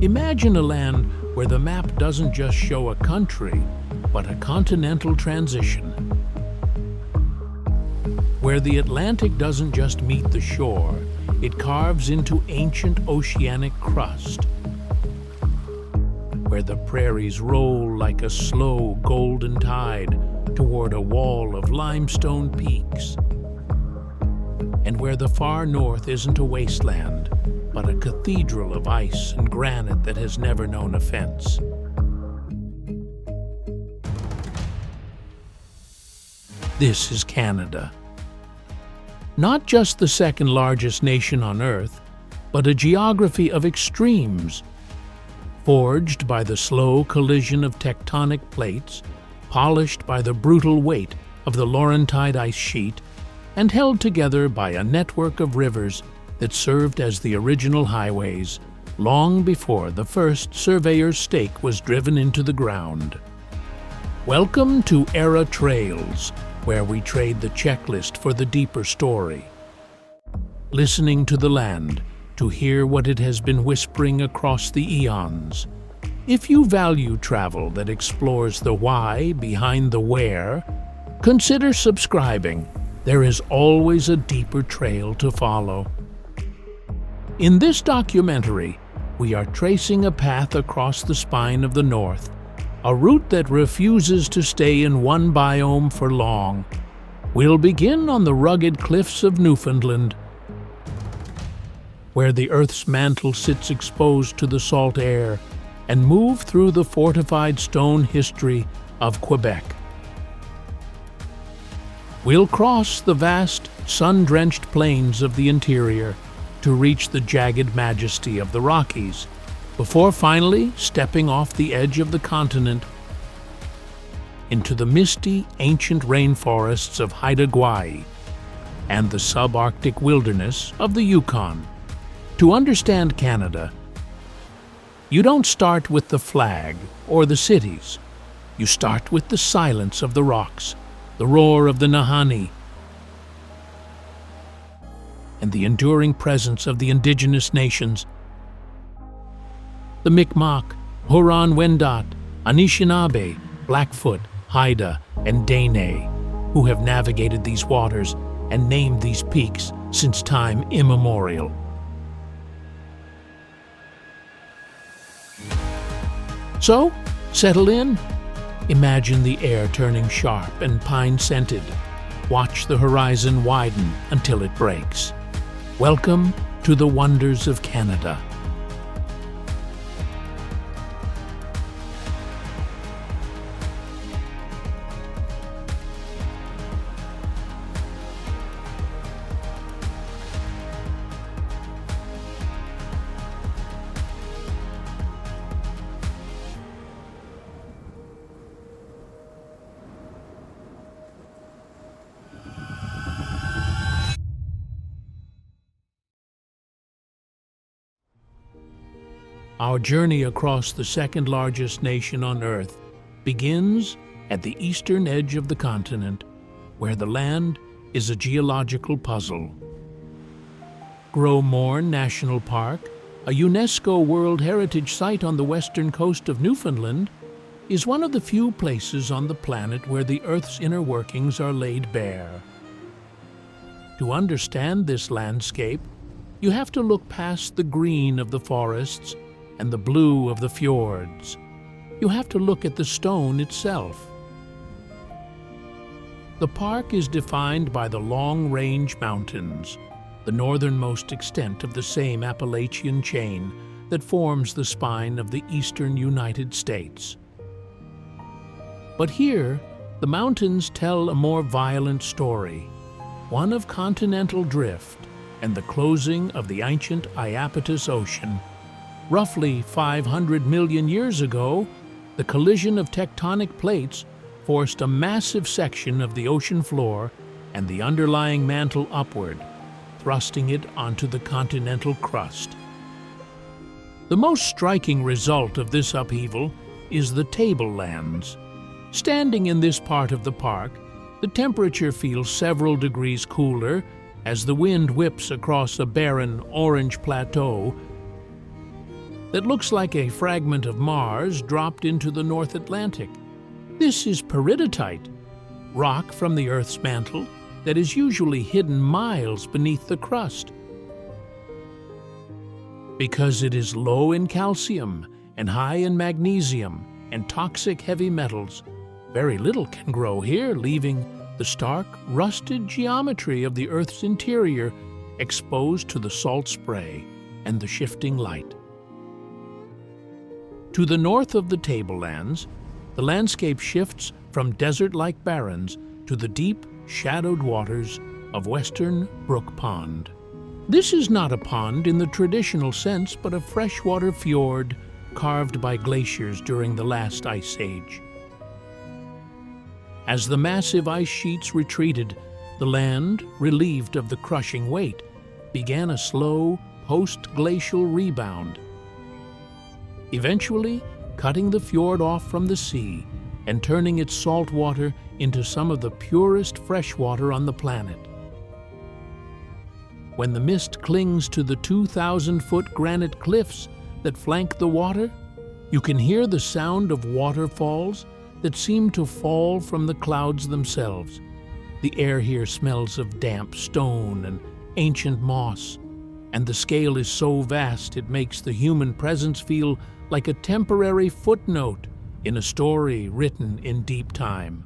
Imagine a land where the map doesn't just show a country, but a continental transition. Where the Atlantic doesn't just meet the shore, it carves into ancient oceanic crust. Where the prairies roll like a slow golden tide toward a wall of limestone peaks. And where the far north isn't a wasteland, but a cathedral of ice and granite that has never known offense. This is Canada. Not just the second largest nation on Earth, but a geography of extremes, forged by the slow collision of tectonic plates, polished by the brutal weight of the Laurentide ice sheet, and held together by a network of rivers that served as the original highways long before the first surveyor's stake was driven into the ground. Welcome to Era Trails, where we trade the checklist for the deeper story. Listening to the land to hear what it has been whispering across the eons. If you value travel that explores the why behind the where, consider subscribing. There is always a deeper trail to follow. In this documentary, we are tracing a path across the spine of the North, a route that refuses to stay in one biome for long. We'll begin on the rugged cliffs of Newfoundland, where the Earth's mantle sits exposed to the salt air, and move through the fortified stone history of Quebec. We'll cross the vast, sun-drenched plains of the interior to reach the jagged majesty of the Rockies, before finally stepping off the edge of the continent into the misty, ancient rainforests of Haida Gwaii and the subarctic wilderness of the Yukon. To understand Canada, you don't start with the flag or the cities. You start with the silence of the rocks, the roar of the Nahanni, and the enduring presence of the indigenous nations, the Mi'kmaq, Huron-Wendat, Anishinaabe, Blackfoot, Haida, and Dene, who have navigated these waters and named these peaks since time immemorial. So, settle in. Imagine the air turning sharp and pine-scented. Watch the horizon widen until it breaks. Welcome to the wonders of Canada. Our journey across the second largest nation on Earth begins at the eastern edge of the continent, where the land is a geological puzzle. Morne National Park, a UNESCO World Heritage Site on the western coast of Newfoundland, is one of the few places on the planet where the Earth's inner workings are laid bare. To understand this landscape, you have to look past the green of the forests and the blue of the fjords. You have to look at the stone itself. The park is defined by the Long Range Mountains, the northernmost extent of the same Appalachian chain that forms the spine of the eastern United States. But here, the mountains tell a more violent story, one of continental drift and the closing of the ancient Iapetus Ocean. Roughly 500 million years ago, the collision of tectonic plates forced a massive section of the ocean floor and the underlying mantle upward, thrusting it onto the continental crust. The most striking result of this upheaval is the tablelands. Standing in this part of the park, the temperature feels several degrees cooler as the wind whips across a barren orange plateau that looks like a fragment of Mars dropped into the North Atlantic. This is peridotite, rock from the Earth's mantle that is usually hidden miles beneath the crust. Because it is low in calcium and high in magnesium and toxic heavy metals, very little can grow here, leaving the stark, rusted geometry of the Earth's interior exposed to the salt spray and the shifting light. To the north of the tablelands, the landscape shifts from desert-like barrens to the deep, shadowed waters of Western Brook Pond. This is not a pond in the traditional sense, but a freshwater fjord carved by glaciers during the last ice age. As the massive ice sheets retreated, the land, relieved of the crushing weight, began a slow, post-glacial rebound, eventually cutting the fjord off from the sea and turning its salt water into some of the purest freshwater on the planet. When the mist clings to the 2,000-foot granite cliffs that flank the water, you can hear the sound of waterfalls that seem to fall from the clouds themselves. The air here smells of damp stone and ancient moss, and the scale is so vast it makes the human presence feel like a temporary footnote in a story written in deep time.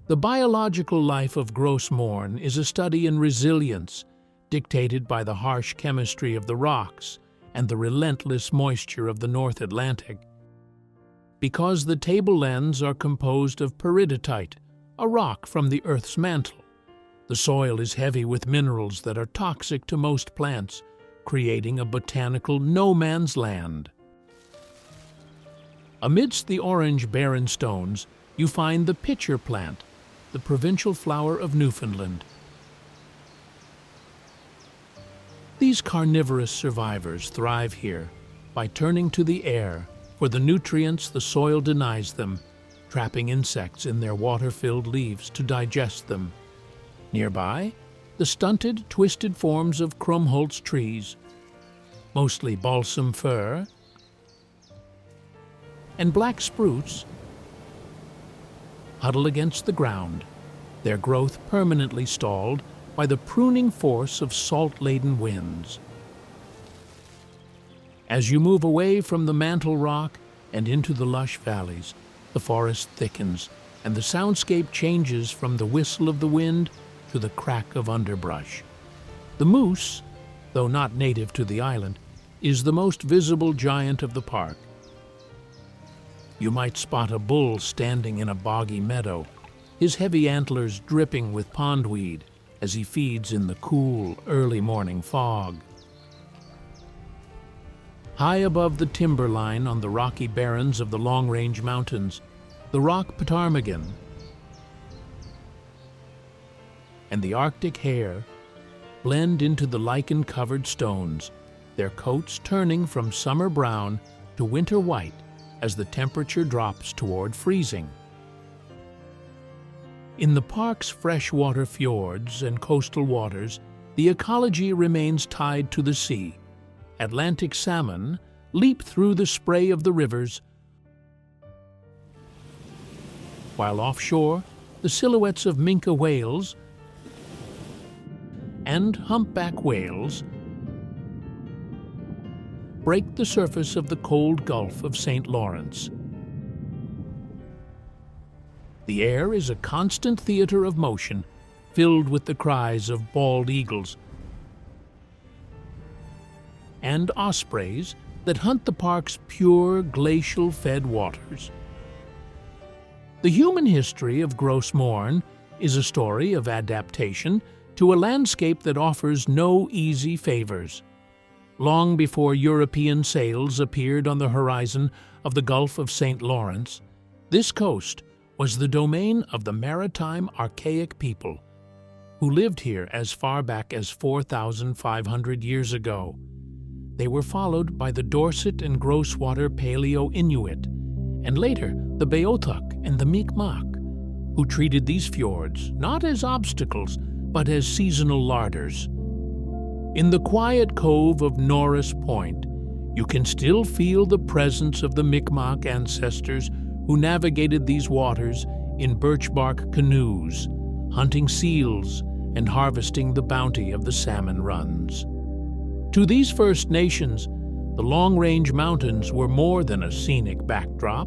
The biological life of Gros Morne is a study in resilience, dictated by the harsh chemistry of the rocks and the relentless moisture of the North Atlantic. Because the tablelands are composed of peridotite, a rock from the Earth's mantle, the soil is heavy with minerals that are toxic to most plants, creating a botanical no-man's land. Amidst the orange barren stones, you find the pitcher plant, the provincial flower of Newfoundland. These carnivorous survivors thrive here by turning to the air for the nutrients the soil denies them, trapping insects in their water-filled leaves to digest them. Nearby, the stunted, twisted forms of Krummholz trees, mostly balsam fir, and black spruce, huddle against the ground, their growth permanently stalled by the pruning force of salt-laden winds. As you move away from the mantle rock and into the lush valleys, the forest thickens and the soundscape changes from the whistle of the wind to the crack of underbrush. The moose, though not native to the island, is the most visible giant of the park. You might spot a bull standing in a boggy meadow, his heavy antlers dripping with pondweed as he feeds in the cool, early morning fog. High above the timberline on the rocky barrens of the Long Range Mountains, the rock ptarmigan and the Arctic hare blend into the lichen-covered stones, their coats turning from summer brown to winter white as the temperature drops toward freezing. In the park's freshwater fjords and coastal waters, the ecology remains tied to the sea. Atlantic salmon leap through the spray of the rivers, while offshore, the silhouettes of minke whales and humpback whales break the surface of the cold Gulf of St. Lawrence. The air is a constant theater of motion, filled with the cries of bald eagles and ospreys that hunt the park's pure, glacial-fed waters. The human history of Gros Morne is a story of adaptation to a landscape that offers no easy favors. Long before European sails appeared on the horizon of the Gulf of St. Lawrence, this coast was the domain of the maritime archaic people who lived here as far back as 4,500 years ago. They were followed by the Dorset and Grosswater Paleo-Inuit, and later the Beothuk and the Mi'kmaq, who treated these fjords not as obstacles but as seasonal larders. In the quiet cove of Norris Point, you can still feel the presence of the Mi'kmaq ancestors who navigated these waters in birch bark canoes, hunting seals and harvesting the bounty of the salmon runs. To these First Nations, the Long-Range Mountains were more than a scenic backdrop.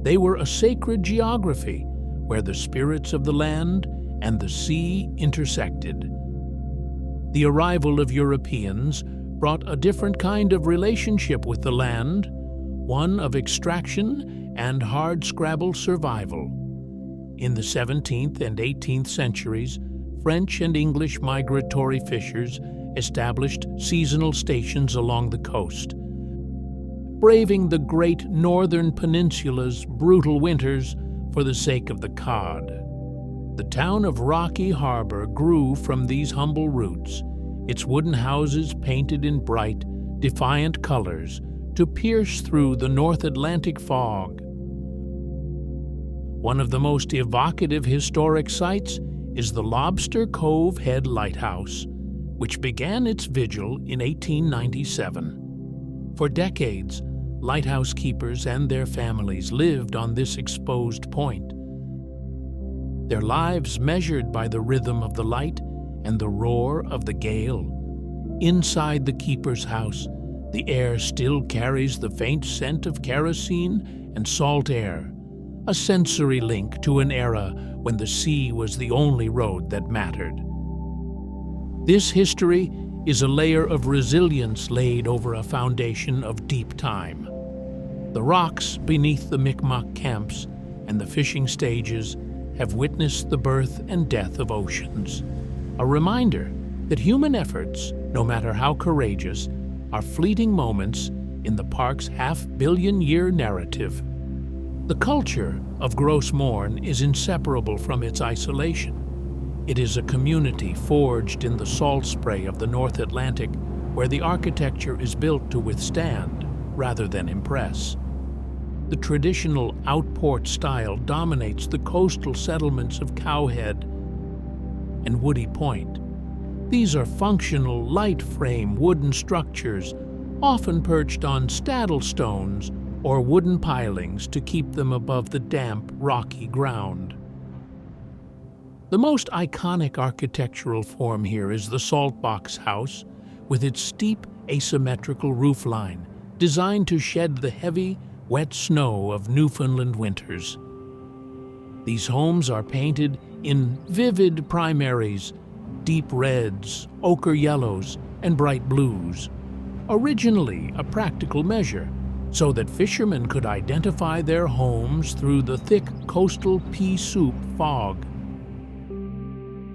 They were a sacred geography where the spirits of the land and the sea intersected. The arrival of Europeans brought a different kind of relationship with the land, one of extraction and hard-scrabble survival. In the 17th and 18th centuries, French and English migratory fishers established seasonal stations along the coast. Braving the great northern peninsula's brutal winters for the sake of the cod. The town of Rocky Harbor grew from these humble roots, its wooden houses painted in bright, defiant colors to pierce through the North Atlantic fog. One of the most evocative historic sites is the Lobster Cove Head Lighthouse, which began its vigil in 1897. For decades, lighthouse keepers and their families lived on this exposed point. Their lives measured by the rhythm of the light and the roar of the gale. Inside the keeper's house, the air still carries the faint scent of kerosene and salt air, a sensory link to an era when the sea was the only road that mattered. This history is a layer of resilience laid over a foundation of deep time. The rocks beneath the Mi'kmaq camps and the fishing stages have witnessed the birth and death of oceans, a reminder that human efforts, no matter how courageous, are fleeting moments in the park's half-billion-year narrative. The culture of Gros Morne is inseparable from its isolation. It is a community forged in the salt spray of the North Atlantic, where the architecture is built to withstand rather than impress. The traditional outport style dominates the coastal settlements of Cowhead and Woody Point. These are functional, light-frame wooden structures, often perched on staddle stones or wooden pilings to keep them above the damp, rocky ground. The most iconic architectural form here is the Saltbox House, with its steep, asymmetrical roofline, designed to shed the heavy, wet snow of Newfoundland winters. These homes are painted in vivid primaries, deep reds, ochre yellows, and bright blues, originally a practical measure, so that fishermen could identify their homes through the thick coastal pea soup fog.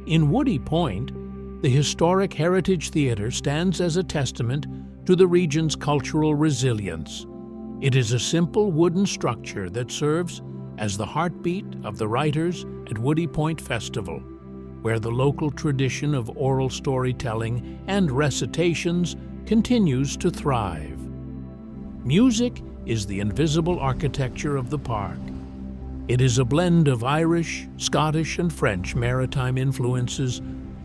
In Woody Point, the historic Heritage Theatre stands as a testament to the region's cultural resilience. It is a simple wooden structure that serves as the heartbeat of the writers at Woody Point Festival, where the local tradition of oral storytelling and recitations continues to thrive. Music is the invisible architecture of the park. It is a blend of Irish, Scottish, and French maritime influences,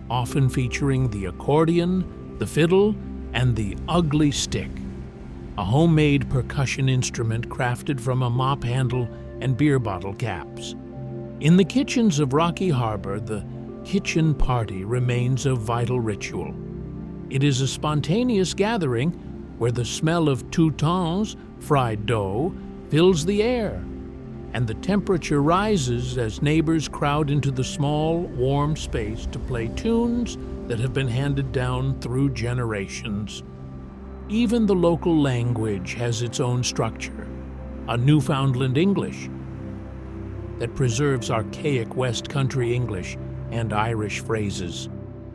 often featuring the accordion, the fiddle, and the ugly stick, a homemade percussion instrument crafted from a mop handle and beer bottle caps. In the kitchens of Rocky Harbor, the kitchen party remains a vital ritual. It is a spontaneous gathering where the smell of toutons, fried dough, fills the air, and the temperature rises as neighbors crowd into the small, warm space to play tunes that have been handed down through generations. Even the local language has its own structure, a Newfoundland English that preserves archaic West Country English and Irish phrases.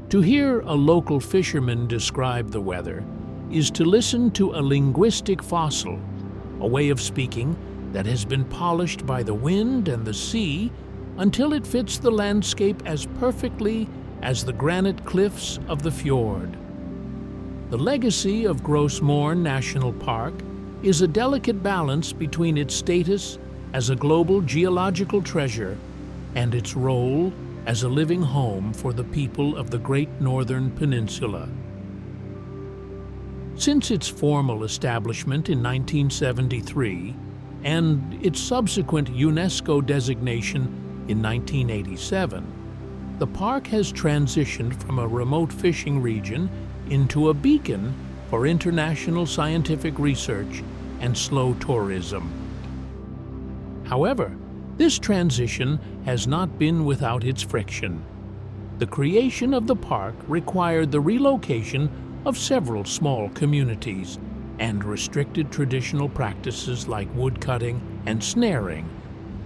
To hear a local fisherman describe the weather is to listen to a linguistic fossil, a way of speaking that has been polished by the wind and the sea until it fits the landscape as perfectly as the granite cliffs of the fjord. The legacy of Gros Morne National Park is a delicate balance between its status as a global geological treasure and its role as a living home for the people of the Great Northern Peninsula. Since its formal establishment in 1973 and its subsequent UNESCO designation in 1987, the park has transitioned from a remote fishing region into a beacon for international scientific research and slow tourism. However, this transition has not been without its friction. The creation of the park required the relocation of several small communities and restricted traditional practices like woodcutting and snaring,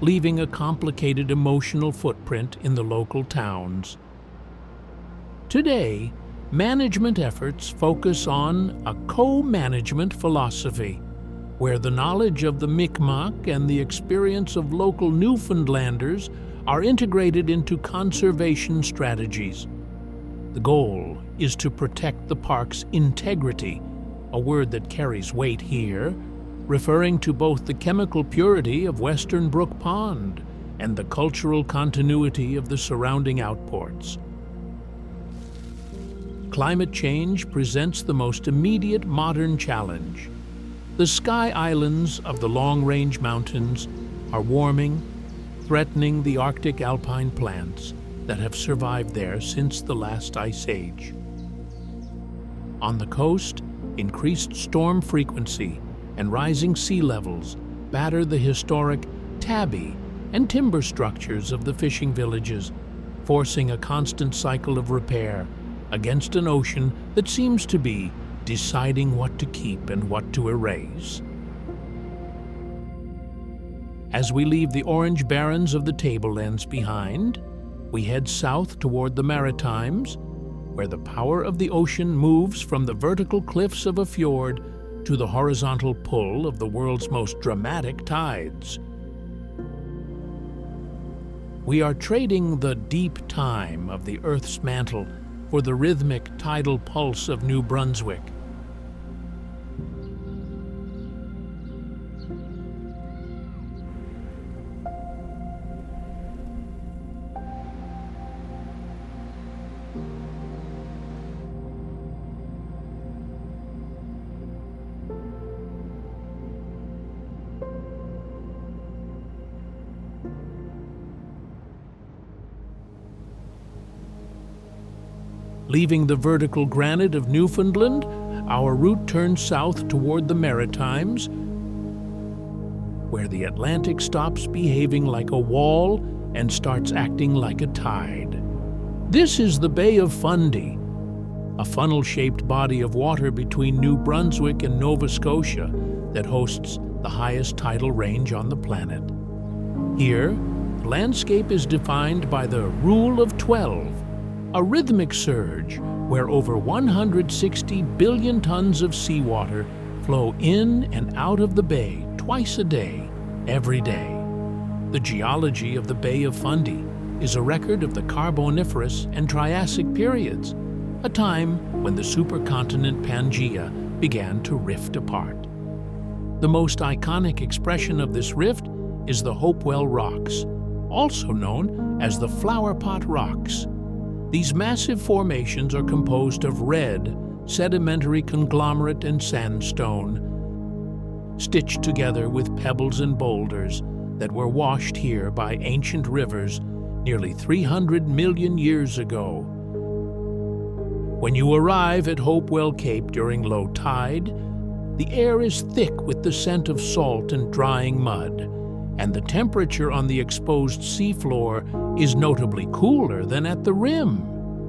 leaving a complicated emotional footprint in the local towns. Today, management efforts focus on a co-management philosophy, where the knowledge of the Mi'kmaq and the experience of local Newfoundlanders are integrated into conservation strategies. The goal is to protect the park's integrity, a word that carries weight here, referring to both the chemical purity of Western Brook Pond and the cultural continuity of the surrounding outports. Climate change presents the most immediate modern challenge. The sky islands of the Long-Range Mountains are warming, threatening the Arctic alpine plants that have survived there since the last ice age. On the coast, increased storm frequency and rising sea levels batter the historic tabby and timber structures of the fishing villages, forcing a constant cycle of repair against an ocean that seems to be deciding what to keep and what to erase. As we leave the orange barrens of the tablelands behind, we head south toward the Maritimes, where the power of the ocean moves from the vertical cliffs of a fjord to the horizontal pull of the world's most dramatic tides. We are trading the deep time of the Earth's mantle for the rhythmic tidal pulse of New Brunswick. Leaving the vertical granite of Newfoundland, our route turns south toward the Maritimes, where the Atlantic stops behaving like a wall and starts acting like a tide. This is the Bay of Fundy, a funnel-shaped body of water between New Brunswick and Nova Scotia that hosts the highest tidal range on the planet. Here, the landscape is defined by the Rule of 12, a rhythmic surge where over 160 billion tons of seawater flow in and out of the bay twice a day, every day. The geology of the Bay of Fundy is a record of the Carboniferous and Triassic periods, a time when the supercontinent Pangaea began to rift apart. The most iconic expression of this rift is the Hopewell Rocks, also known as the Flowerpot Rocks. These massive formations are composed of red, sedimentary conglomerate and sandstone, stitched together with pebbles and boulders that were washed here by ancient rivers nearly 300 million years ago. When you arrive at Hopewell Cape during low tide, the air is thick with the scent of salt and drying mud, and the temperature on the exposed seafloor is notably cooler than at the rim.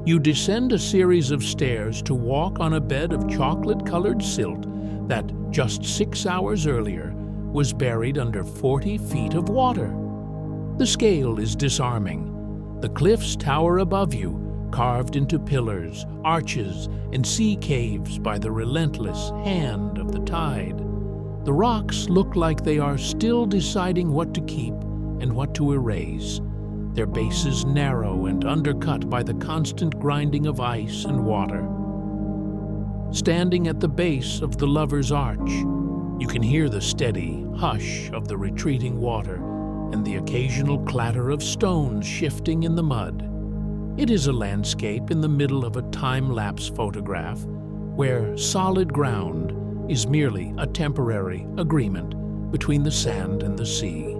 You descend a series of stairs to walk on a bed of chocolate-colored silt that, just 6 hours earlier, was buried under 40 feet of water. The scale is disarming. The cliffs tower above you, carved into pillars, arches, and sea caves by the relentless hand of the tide. The rocks look like they are still deciding what to keep and what to erase, their bases narrow and undercut by the constant grinding of ice and water. Standing at the base of the Lover's Arch, you can hear the steady hush of the retreating water and the occasional clatter of stones shifting in the mud. It is a landscape in the middle of a time-lapse photograph, where solid ground is merely a temporary agreement between the sand and the sea.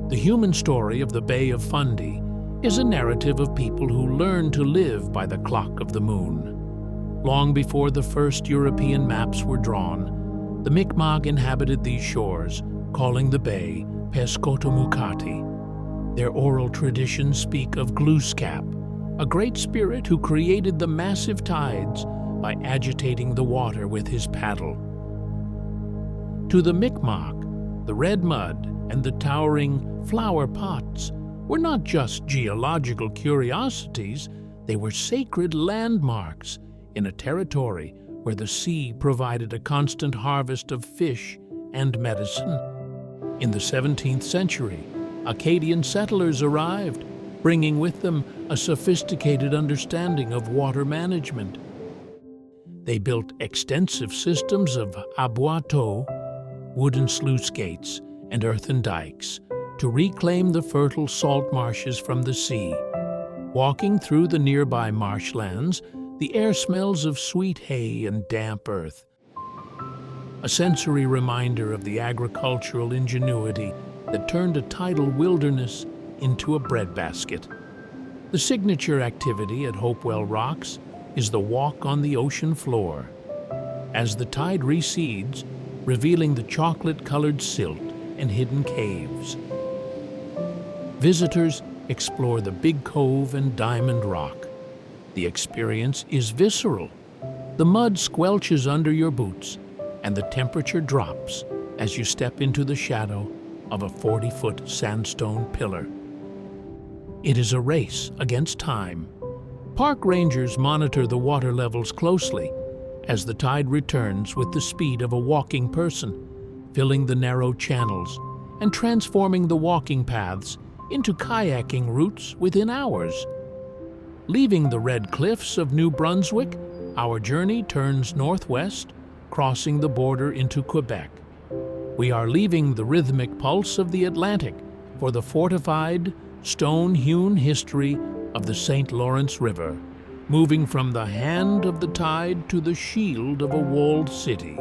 The human story of the Bay of Fundy is a narrative of people who learned to live by the clock of the moon. Long before the first European maps were drawn, the Mi'kmaq inhabited these shores, calling the bay Pescotomukati. Their oral traditions speak of Glooskap, a great spirit who created the massive tides by agitating the water with his paddle. To the Mi'kmaq, the red mud and the towering Flowerpots were not just geological curiosities, they were sacred landmarks in a territory where the sea provided a constant harvest of fish and medicine. In the 17th century, Acadian settlers arrived, bringing with them a sophisticated understanding of water management. They built extensive systems of aboiteaux, wooden sluice gates, and earthen dikes to reclaim the fertile salt marshes from the sea. Walking through the nearby marshlands, the air smells of sweet hay and damp earth, a sensory reminder of the agricultural ingenuity that turned a tidal wilderness into a breadbasket. The signature activity at Hopewell Rocks is the walk on the ocean floor. As the tide recedes, revealing the chocolate-colored silt and hidden caves, visitors explore the Big Cove and Diamond Rock. The experience is visceral. The mud squelches under your boots, and the temperature drops as you step into the shadow of a 40-foot sandstone pillar. It is a race against time. Park rangers monitor the water levels closely as the tide returns with the speed of a walking person, filling the narrow channels and transforming the walking paths into kayaking routes within hours. Leaving the red cliffs of New Brunswick, our journey turns northwest, crossing the border into Quebec. We are leaving the rhythmic pulse of the Atlantic for the fortified, stone-hewn history of the St. Lawrence River, moving from the hand of the tide to the shield of a walled city.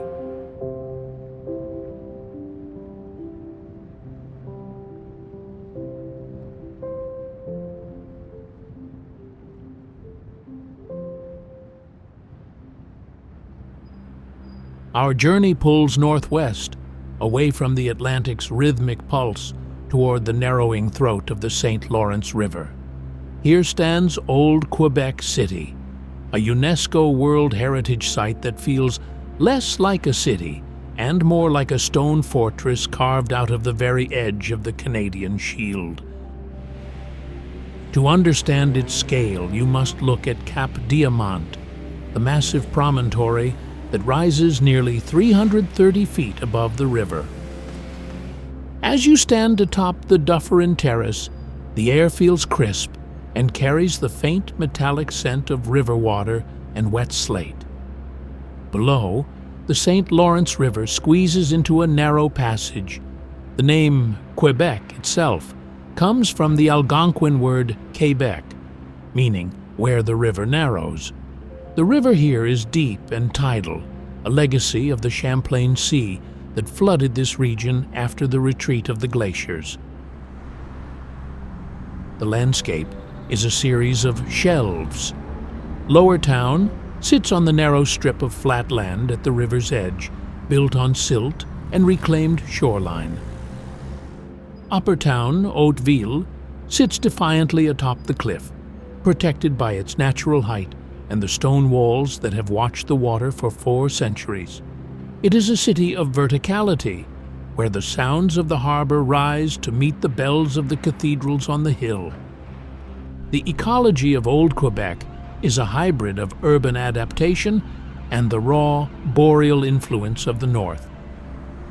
Our journey pulls northwest, away from the Atlantic's rhythmic pulse, toward the narrowing throat of the St. Lawrence River. Here stands Old Quebec City, a UNESCO World Heritage Site that feels less like a city and more like a stone fortress carved out of the very edge of the Canadian Shield. To understand its scale, you must look at Cap Diamant, the massive promontory that rises nearly 330 feet above the river. As you stand atop the Dufferin Terrace, the air feels crisp and carries the faint metallic scent of river water and wet slate. Below, the St. Lawrence River squeezes into a narrow passage. The name Quebec itself comes from the Algonquin word Quebec, meaning where the river narrows. The river here is deep and tidal, a legacy of the Champlain Sea that flooded this region after the retreat of the glaciers. The landscape is a series of shelves. Lower Town sits on the narrow strip of flat land at the river's edge, built on silt and reclaimed shoreline. Upper Town, Hauteville, sits defiantly atop the cliff, protected by its natural height and the stone walls that have watched the water for 4 centuries. It is a city of verticality, where the sounds of the harbor rise to meet the bells of the cathedrals on the hill. The ecology of Old Quebec is a hybrid of urban adaptation and the raw, boreal influence of the north.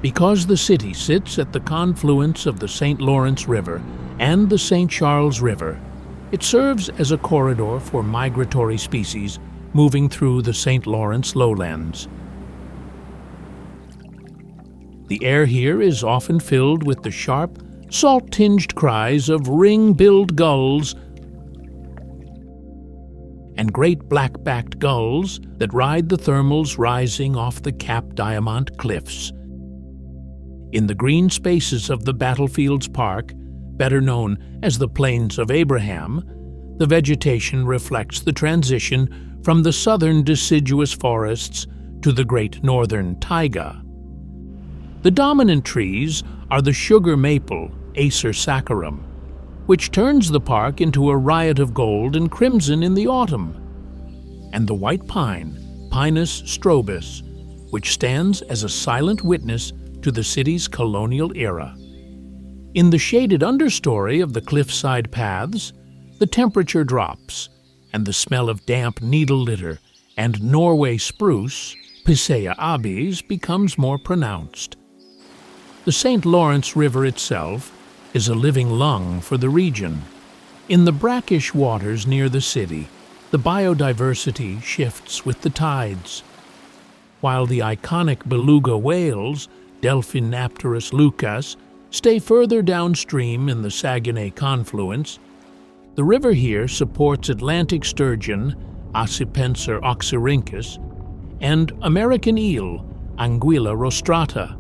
Because the city sits at the confluence of the St. Lawrence River and the St. Charles River, it serves as a corridor for migratory species moving through the St. Lawrence lowlands. The air here is often filled with the sharp, salt-tinged cries of ring-billed gulls and great black-backed gulls that ride the thermals rising off the Cap Diamant cliffs. In the green spaces of the Battlefields Park, better known as the Plains of Abraham, the vegetation reflects the transition from the southern deciduous forests to the great northern taiga. The dominant trees are the sugar maple, Acer saccharum, which turns the park into a riot of gold and crimson in the autumn, and the white pine, Pinus strobus, which stands as a silent witness to the city's colonial era. In the shaded understory of the cliffside paths, the temperature drops, and the smell of damp needle litter and Norway spruce, Picea abies, becomes more pronounced. The St. Lawrence River itself is a living lung for the region. In the brackish waters near the city, the biodiversity shifts with the tides. While the iconic beluga whales, Delphinapterus lucas, stay further downstream in the Saguenay confluence, the river here supports Atlantic sturgeon, Accipenser oxyrhynchus, and American eel, Anguilla rostrata,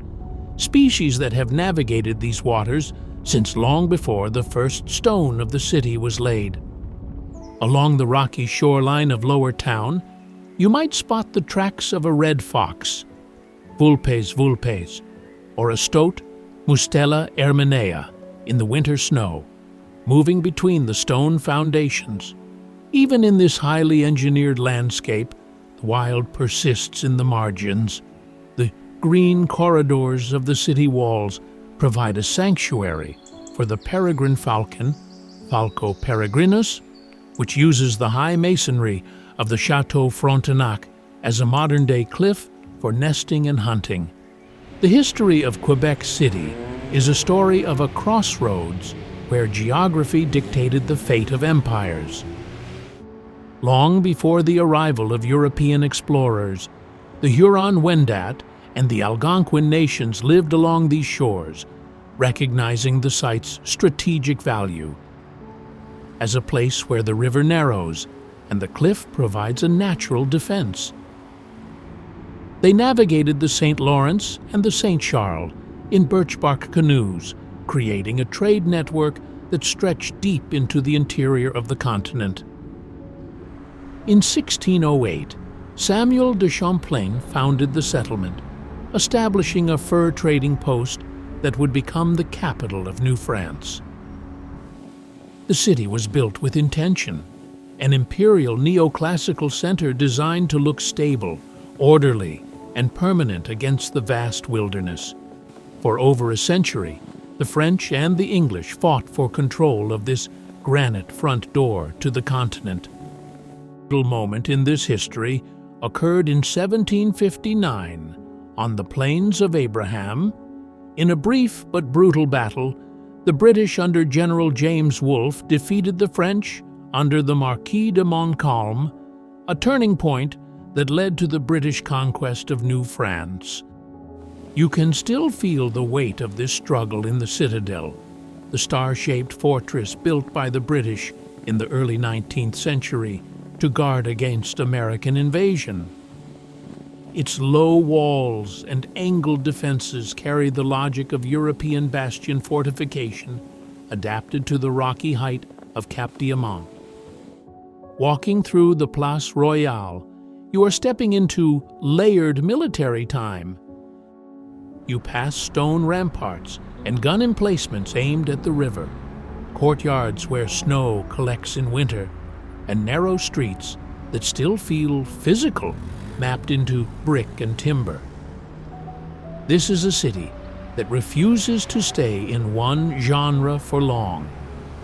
species that have navigated these waters since long before the first stone of the city was laid. Along the rocky shoreline of Lower Town, you might spot the tracks of a red fox, Vulpes vulpes, or a stoat, Mustela erminea, in the winter snow, moving between the stone foundations. Even in this highly engineered landscape, the wild persists in the margins. The green corridors of the city walls provide a sanctuary for the peregrine falcon, Falco peregrinus, which uses the high masonry of the Chateau Frontenac as a modern-day cliff for nesting and hunting. The history of Quebec City is a story of a crossroads where geography dictated the fate of empires. Long before the arrival of European explorers, the Huron-Wendat and the Algonquin nations lived along these shores, recognizing the site's strategic value as a place where the river narrows and the cliff provides a natural defense. They navigated the St. Lawrence and the St. Charles in birch-bark canoes, creating a trade network that stretched deep into the interior of the continent. In 1608, Samuel de Champlain founded the settlement, establishing a fur trading post that would become the capital of New France. The city was built with intention, an imperial neoclassical center designed to look stable, orderly, and permanent against the vast wilderness. For over a century, the French and the English fought for control of this granite front door to the continent. A pivotal moment in this history occurred in 1759 on the Plains of Abraham. In a brief but brutal battle, the British under General James Wolfe defeated the French under the Marquis de Montcalm, a turning point that led to the British conquest of New France. You can still feel the weight of this struggle in the citadel, the star-shaped fortress built by the British in the early 19th century to guard against American invasion. Its low walls and angled defenses carry the logic of European bastion fortification adapted to the rocky height of Cap Diamant. Walking through the Place Royale, you are stepping into layered military time. You pass stone ramparts and gun emplacements aimed at the river, courtyards where snow collects in winter, and narrow streets that still feel physical, mapped into brick and timber. This is a city that refuses to stay in one genre for long,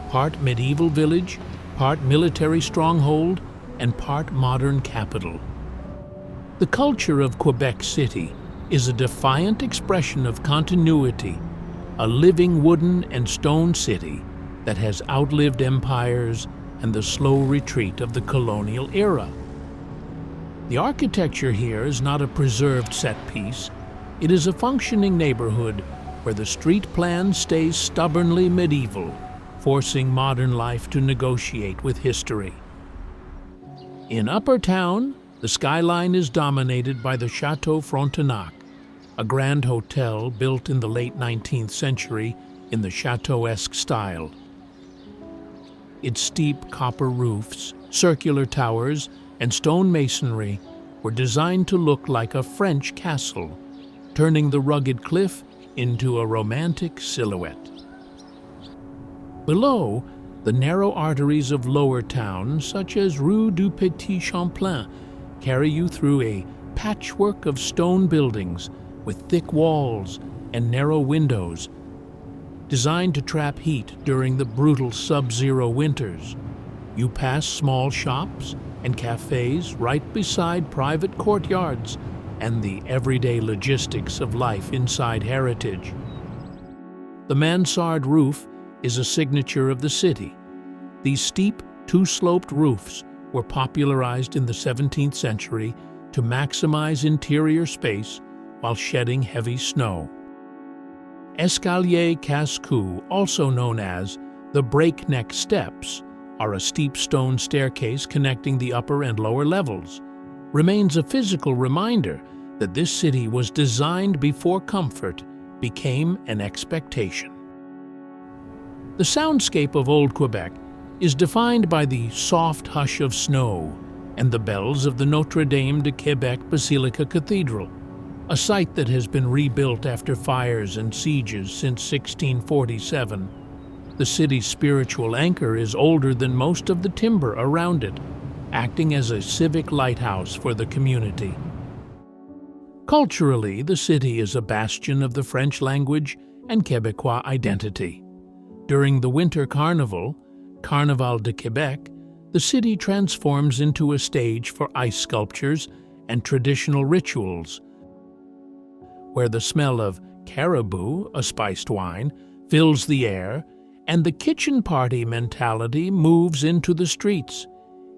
part medieval village, part military stronghold, and part modern capital. The culture of Quebec City is a defiant expression of continuity, a living wooden and stone city that has outlived empires and the slow retreat of the colonial era. The architecture here is not a preserved set piece. It is a functioning neighborhood where the street plan stays stubbornly medieval, forcing modern life to negotiate with history. In Upper Town, the skyline is dominated by the Chateau Frontenac, a grand hotel built in the late 19th century in the chateau-esque style. Its steep copper roofs, circular towers, and stone masonry were designed to look like a French castle, turning the rugged cliff into a romantic silhouette. Below, the narrow arteries of Lower Town, such as Rue du Petit Champlain, carry you through a patchwork of stone buildings with thick walls and narrow windows, designed to trap heat during the brutal sub-zero winters. You pass small shops and cafes right beside private courtyards and the everyday logistics of life inside heritage. The mansard roof is a signature of the city. These steep, two-sloped roofs were popularized in the 17th century to maximize interior space while shedding heavy snow. Escalier casse-cou, also known as the breakneck steps, are a steep stone staircase connecting the upper and lower levels, remains a physical reminder that this city was designed before comfort became an expectation. The soundscape of Old Quebec is defined by the soft hush of snow and the bells of the Notre Dame de Quebec Basilica Cathedral, a site that has been rebuilt after fires and sieges since 1647. The city's spiritual anchor is older than most of the timber around it, acting as a civic lighthouse for the community. Culturally, the city is a bastion of the French language and Quebecois identity. During the Winter Carnival, Carnaval de Québec, the city transforms into a stage for ice sculptures and traditional rituals, where the smell of caribou, a spiced wine, fills the air, and the kitchen party mentality moves into the streets.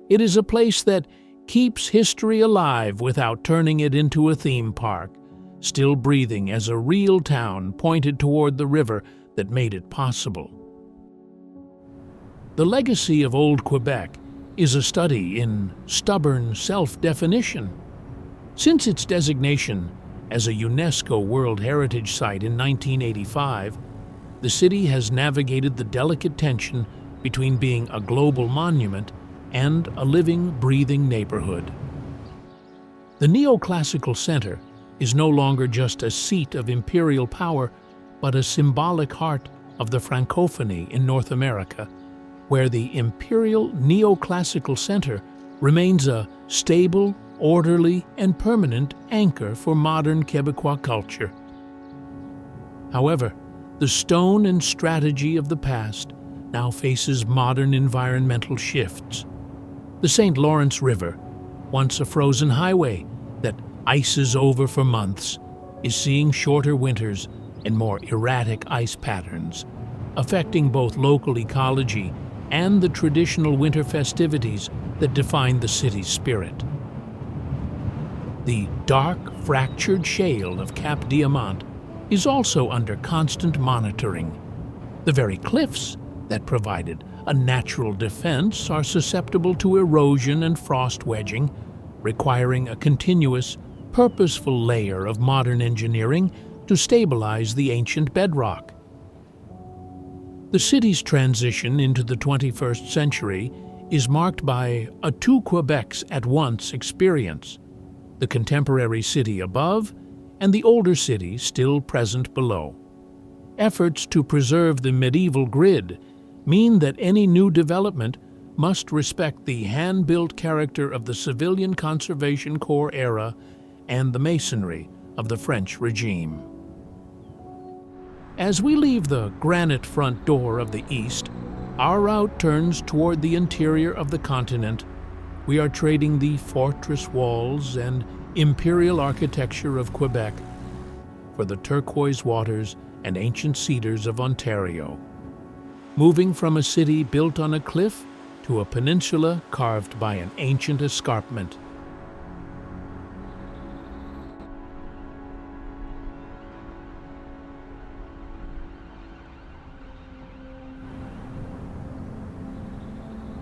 It is a place that keeps history alive without turning it into a theme park, still breathing as a real town pointed toward the river that made it possible. The legacy of Old Quebec is a study in stubborn self-definition. Since its designation as a UNESCO World Heritage Site in 1985, the city has navigated the delicate tension between being a global monument and a living, breathing neighborhood. The neoclassical center is no longer just a seat of imperial power, but a symbolic heart of the Francophonie in North America, where the imperial neoclassical center remains a stable, orderly, and permanent anchor for modern Quebecois culture. However, the stone and strategy of the past now faces modern environmental shifts. The St. Lawrence River, once a frozen highway that ices over for months, is seeing shorter winters and more erratic ice patterns, affecting both local ecology and the traditional winter festivities that define the city's spirit. The dark, fractured shale of Cap Diamant is also under constant monitoring. The very cliffs that provided a natural defense are susceptible to erosion and frost wedging, requiring a continuous, purposeful layer of modern engineering to stabilize the ancient bedrock. The city's transition into the 21st century is marked by a two Quebecs at once experience, the contemporary city above and the older city still present below. Efforts to preserve the medieval grid mean that any new development must respect the hand-built character of the Civilian Conservation Corps era and the masonry of the French regime. As we leave the granite front door of the east, our route turns toward the interior of the continent. We are trading the fortress walls and imperial architecture of Quebec for the turquoise waters and ancient cedars of Ontario, moving from a city built on a cliff to a peninsula carved by an ancient escarpment.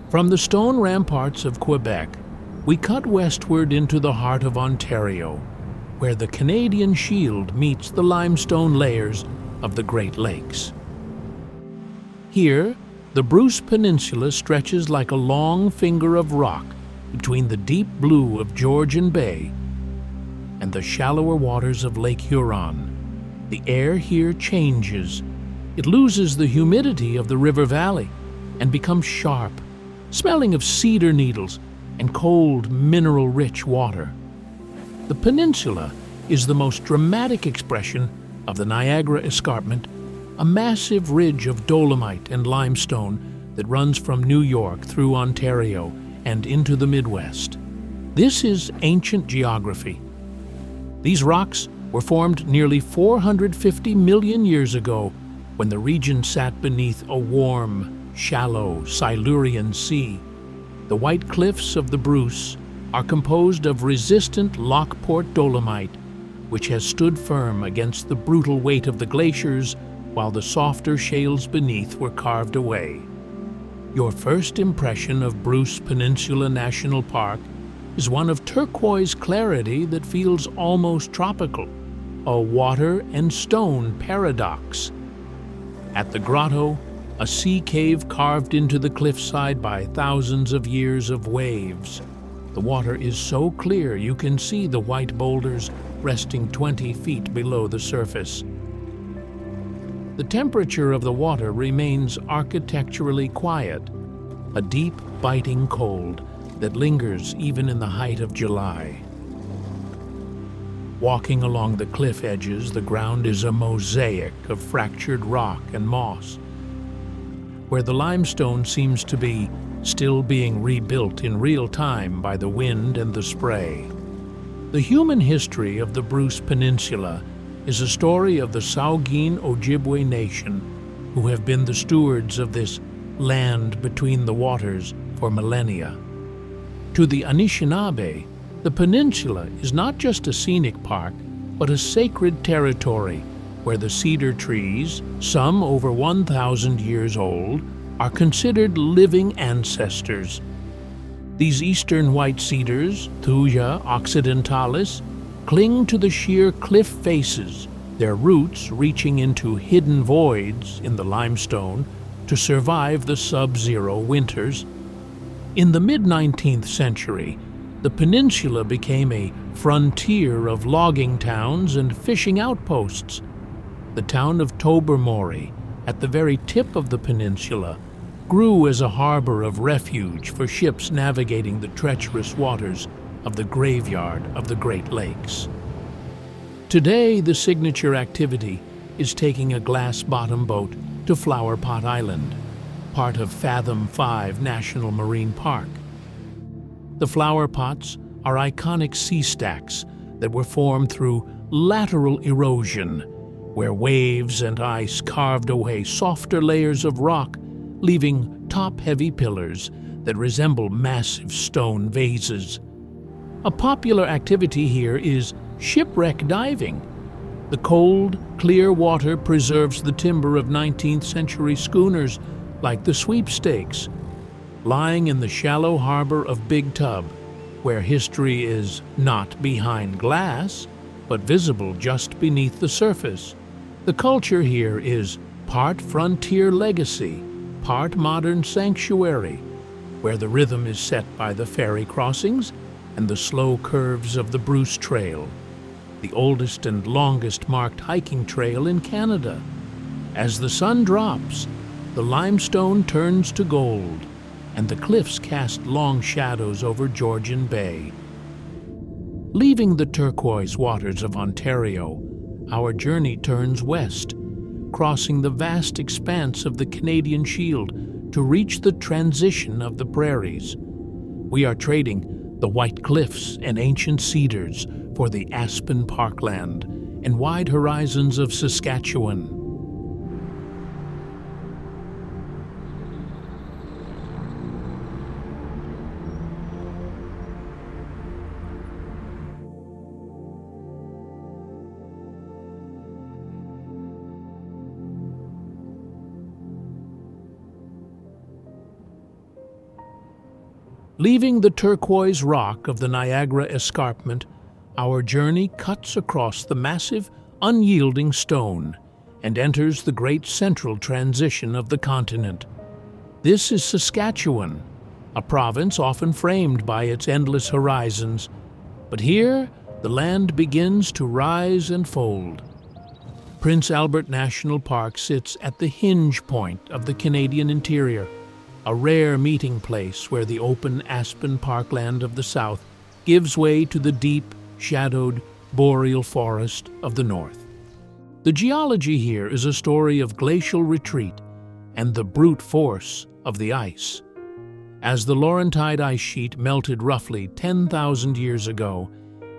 From the stone ramparts of Quebec, we cut westward into the heart of Ontario, where the Canadian Shield meets the limestone layers of the Great Lakes. Here, the Bruce Peninsula stretches like a long finger of rock between the deep blue of Georgian Bay and the shallower waters of Lake Huron. The air here changes. It loses the humidity of the river valley and becomes sharp, smelling of cedar needles and cold, mineral-rich water. The peninsula is the most dramatic expression of the Niagara Escarpment, a massive ridge of dolomite and limestone that runs from New York through Ontario and into the Midwest. This is ancient geography. These rocks were formed nearly 450 million years ago when the region sat beneath a warm, shallow Silurian sea. The white cliffs of the Bruce are composed of resistant Lockport dolomite, which has stood firm against the brutal weight of the glaciers while the softer shales beneath were carved away. Your first impression of Bruce Peninsula National Park is one of turquoise clarity that feels almost tropical, a water and stone paradox. At the grotto, a sea cave carved into the cliffside by thousands of years of waves. The water is so clear you can see the white boulders resting 20 feet below the surface. The temperature of the water remains architecturally quiet, a deep, biting cold that lingers even in the height of July. Walking along the cliff edges, the ground is a mosaic of fractured rock and moss, where the limestone seems to be still being rebuilt in real time by the wind and the spray. The human history of the Bruce Peninsula is a story of the Saugeen Ojibwe Nation, who have been the stewards of this land between the waters for millennia. To the Anishinaabe, the peninsula is not just a scenic park, but a sacred territory where the cedar trees, some over 1,000 years old, are considered living ancestors. These eastern white cedars, Thuja occidentalis, cling to the sheer cliff faces, their roots reaching into hidden voids in the limestone to survive the sub-zero winters. In the mid-19th century, the peninsula became a frontier of logging towns and fishing outposts. The town of Tobermory, at the very tip of the peninsula, grew as a harbor of refuge for ships navigating the treacherous waters of the graveyard of the Great Lakes. Today, the signature activity is taking a glass-bottom boat to Flowerpot Island, part of Fathom 5 National Marine Park. The flowerpots are iconic sea stacks that were formed through lateral erosion, where waves and ice carved away softer layers of rock, leaving top-heavy pillars that resemble massive stone vases. A popular activity here is shipwreck diving. The cold, clear water preserves the timber of 19th century schooners like the Sweepstakes, lying in the shallow harbor of Big Tub, where history is not behind glass, but visible just beneath the surface. The culture here is part frontier legacy, part modern sanctuary, where the rhythm is set by the ferry crossings and the slow curves of the Bruce Trail, the oldest and longest marked hiking trail in Canada. As the sun drops, the limestone turns to gold, and the cliffs cast long shadows over Georgian Bay. Leaving the turquoise waters of Ontario, our journey turns west, crossing the vast expanse of the Canadian Shield to reach the transition of the prairies. We are trading the white cliffs and ancient cedars for the aspen parkland and wide horizons of Saskatchewan. Leaving the turquoise rock of the Niagara Escarpment, our journey cuts across the massive, unyielding stone and enters the great central transition of the continent. This is Saskatchewan, a province often framed by its endless horizons, but here the land begins to rise and fold. Prince Albert National Park sits at the hinge point of the Canadian interior, a rare meeting place where the open aspen parkland of the south gives way to the deep, shadowed, boreal forest of the north. The geology here is a story of glacial retreat and the brute force of the ice. As the Laurentide ice sheet melted roughly 10,000 years ago,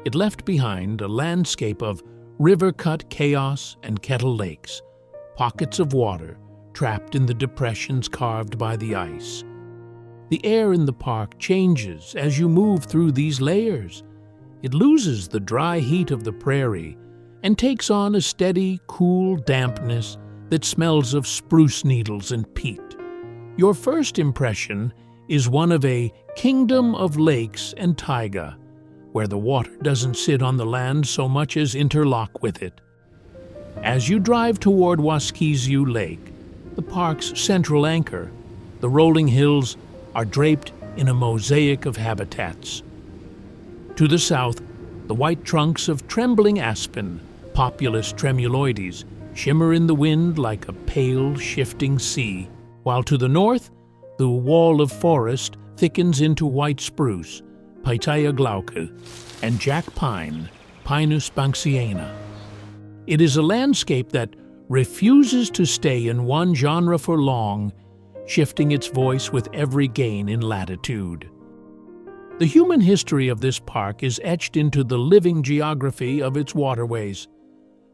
it left behind a landscape of river-cut chaos and kettle lakes, pockets of water trapped in the depressions carved by the ice. The air in the park changes as you move through these layers. It loses the dry heat of the prairie and takes on a steady, cool dampness that smells of spruce needles and peat. Your first impression is one of a kingdom of lakes and taiga, where the water doesn't sit on the land so much as interlock with it. As you drive toward Waskiesiu Lake, the park's central anchor, the rolling hills are draped in a mosaic of habitats. To the south, the white trunks of trembling aspen, Populus tremuloides, shimmer in the wind like a pale, shifting sea, while to the north, the wall of forest thickens into white spruce, Paitaya glauca, and jack pine, Pinus banksiana. It is a landscape that refuses to stay in one genre for long, shifting its voice with every gain in latitude. The human history of this park is etched into the living geography of its waterways.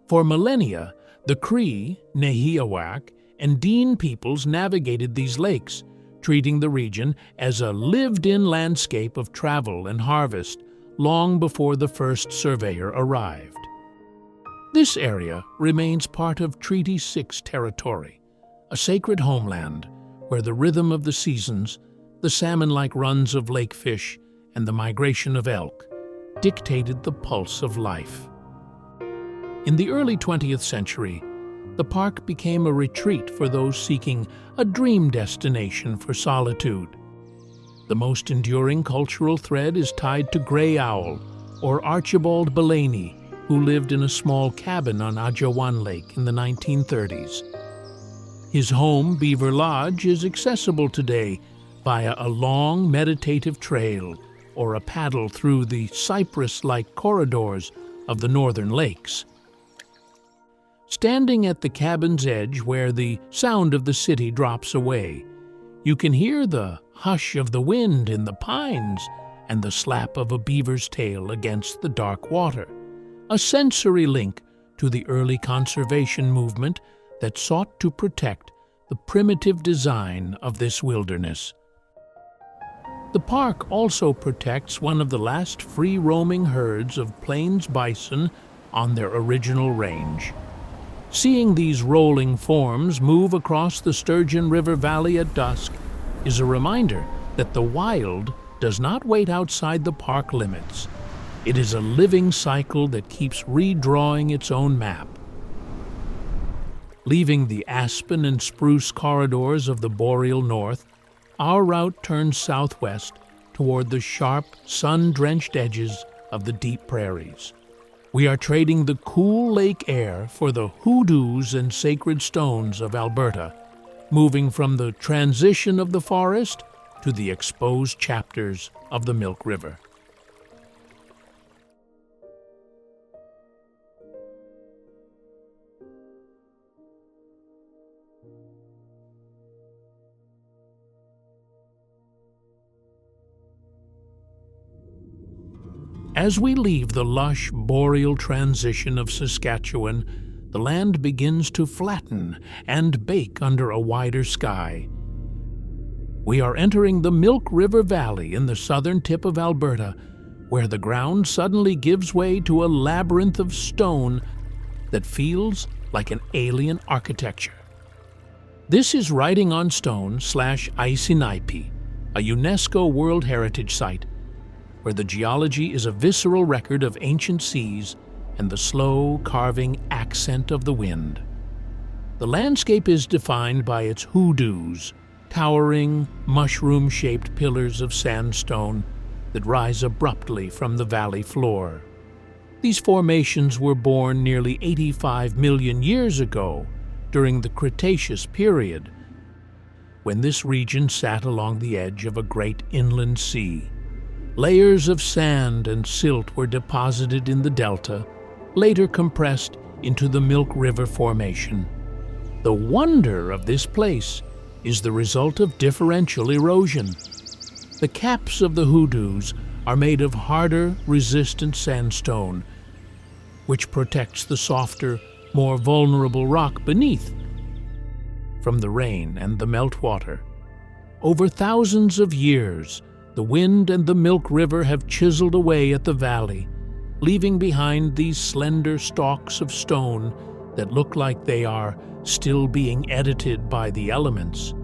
For millennia, the Cree, Nehiawak, and Dean peoples navigated these lakes, treating the region as a lived-in landscape of travel and harvest long before the first surveyor arrived. This area remains part of Treaty 6 territory, a sacred homeland where the rhythm of the seasons, the salmon-like runs of lakefish, and the migration of elk dictated the pulse of life. In the early 20th century, the park became a retreat for those seeking a dream destination for solitude. The most enduring cultural thread is tied to Grey Owl, or Archibald Belaney, who lived in a small cabin on Ajawan Lake in the 1930s. His home, Beaver Lodge, is accessible today via a long meditative trail or a paddle through the cypress-like corridors of the northern lakes. Standing at the cabin's edge where the sound of the city drops away, you can hear the hush of the wind in the pines and the slap of a beaver's tail against the dark water, a sensory link to the early conservation movement that sought to protect the primitive design of this wilderness. The park also protects one of the last free-roaming herds of plains bison on their original range. Seeing these rolling forms move across the Sturgeon River Valley at dusk is a reminder that the wild does not wait outside the park limits. It is a living cycle that keeps redrawing its own map. Leaving the aspen and spruce corridors of the boreal north, our route turns southwest toward the sharp, sun-drenched edges of the deep prairies. We are trading the cool lake air for the hoodoos and sacred stones of Alberta, moving from the transition of the forest to the exposed chapters of the Milk River. As we leave the lush, boreal transition of Saskatchewan, the land begins to flatten and bake under a wider sky. We are entering the Milk River Valley in the southern tip of Alberta, where the ground suddenly gives way to a labyrinth of stone that feels like an alien architecture. This is Writing on Stone / Áísínai'pi, a UNESCO World Heritage Site, where the geology is a visceral record of ancient seas and the slow, carving accent of the wind. The landscape is defined by its hoodoos, towering, mushroom-shaped pillars of sandstone that rise abruptly from the valley floor. These formations were born nearly 85 million years ago, during the Cretaceous period, when this region sat along the edge of a great inland sea. Layers of sand and silt were deposited in the delta, later compressed into the Milk River Formation. The wonder of this place is the result of differential erosion. The caps of the hoodoos are made of harder, resistant sandstone, which protects the softer, more vulnerable rock beneath from the rain and the meltwater. Over thousands of years, the wind and the Milk River have chiseled away at the valley, leaving behind these slender stalks of stone that look like they are still being edited by the elements.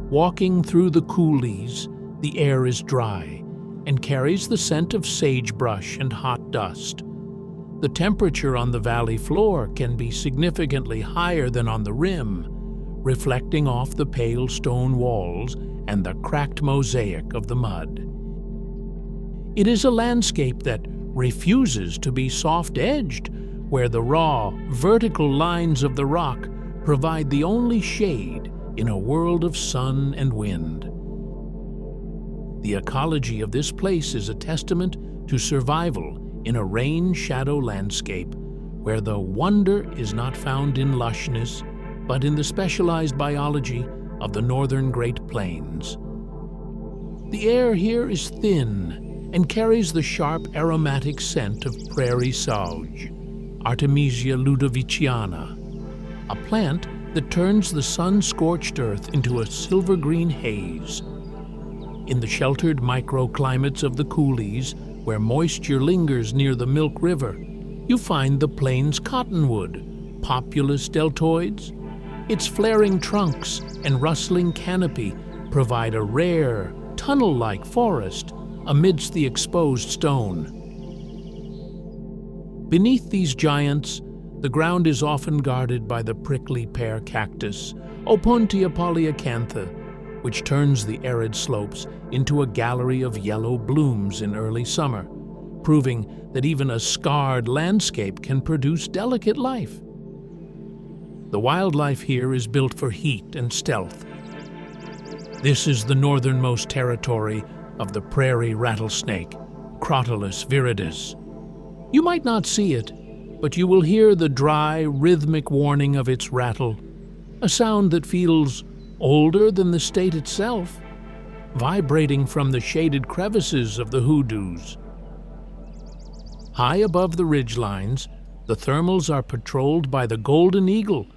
Walking through the coulees, the air is dry and carries the scent of sagebrush and hot dust. The temperature on the valley floor can be significantly higher than on the rim, reflecting off the pale stone walls and the cracked mosaic of the mud. It is a landscape that refuses to be soft-edged, where the raw, vertical lines of the rock provide the only shade in a world of sun and wind. The ecology of this place is a testament to survival in a rain-shadow landscape where the wonder is not found in lushness, but in the specialized biology of the northern Great Plains. The air here is thin and carries the sharp aromatic scent of prairie sauge, Artemisia ludoviciana, a plant that turns the sun-scorched earth into a silver-green haze. In the sheltered microclimates of the coulees, where moisture lingers near the Milk River, you find the plains cottonwood, Populus deltoides. Its flaring trunks and rustling canopy provide a rare, tunnel-like forest amidst the exposed stone. Beneath these giants, the ground is often guarded by the prickly pear cactus, Opuntia polyacantha, which turns the arid slopes into a gallery of yellow blooms in early summer, proving that even a scarred landscape can produce delicate life. The wildlife here is built for heat and stealth. This is the northernmost territory of the prairie rattlesnake, Crotalus viridis. You might not see it, but you will hear the dry, rhythmic warning of its rattle, a sound that feels older than the state itself, vibrating from the shaded crevices of the hoodoos. High above the ridgelines, the thermals are patrolled by the golden eagle,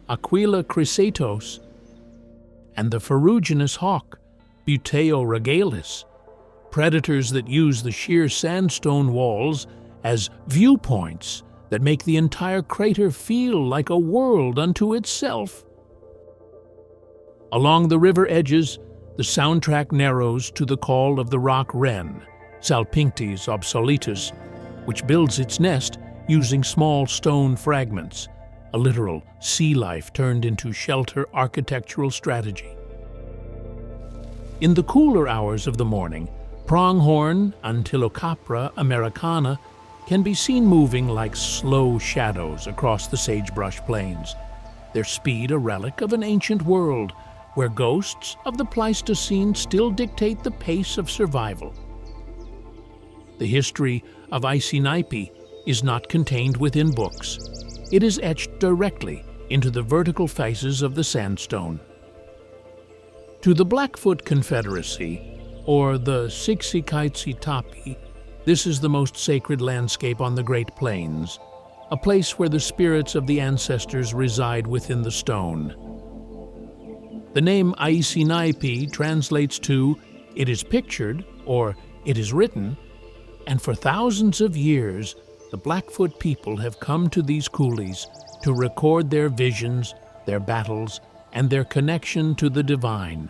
Aquila chrysaetos, and the ferruginous hawk, Buteo regalis, predators that use the sheer sandstone walls as viewpoints that make the entire crater feel like a world unto itself. Along the river edges, the soundtrack narrows to the call of the rock wren, Salpinctes obsoletus, which builds its nest using small stone fragments, a literal sea life turned into shelter architectural strategy. In the cooler hours of the morning, pronghorn Antilocapra americana can be seen moving like slow shadows across the sagebrush plains, their speed a relic of an ancient world where ghosts of the Pleistocene still dictate the pace of survival. The history of Áísínai'pi is not contained within books. It is etched directly into the vertical faces of the sandstone. To the Blackfoot Confederacy, or the Áísínai'pi, this is the most sacred landscape on the Great Plains, a place where the spirits of the ancestors reside within the stone. The name Áísínai'pi translates to "it is pictured" or "it is written," and for thousands of years, the Blackfoot people have come to these coulees to record their visions, their battles, and their connection to the divine.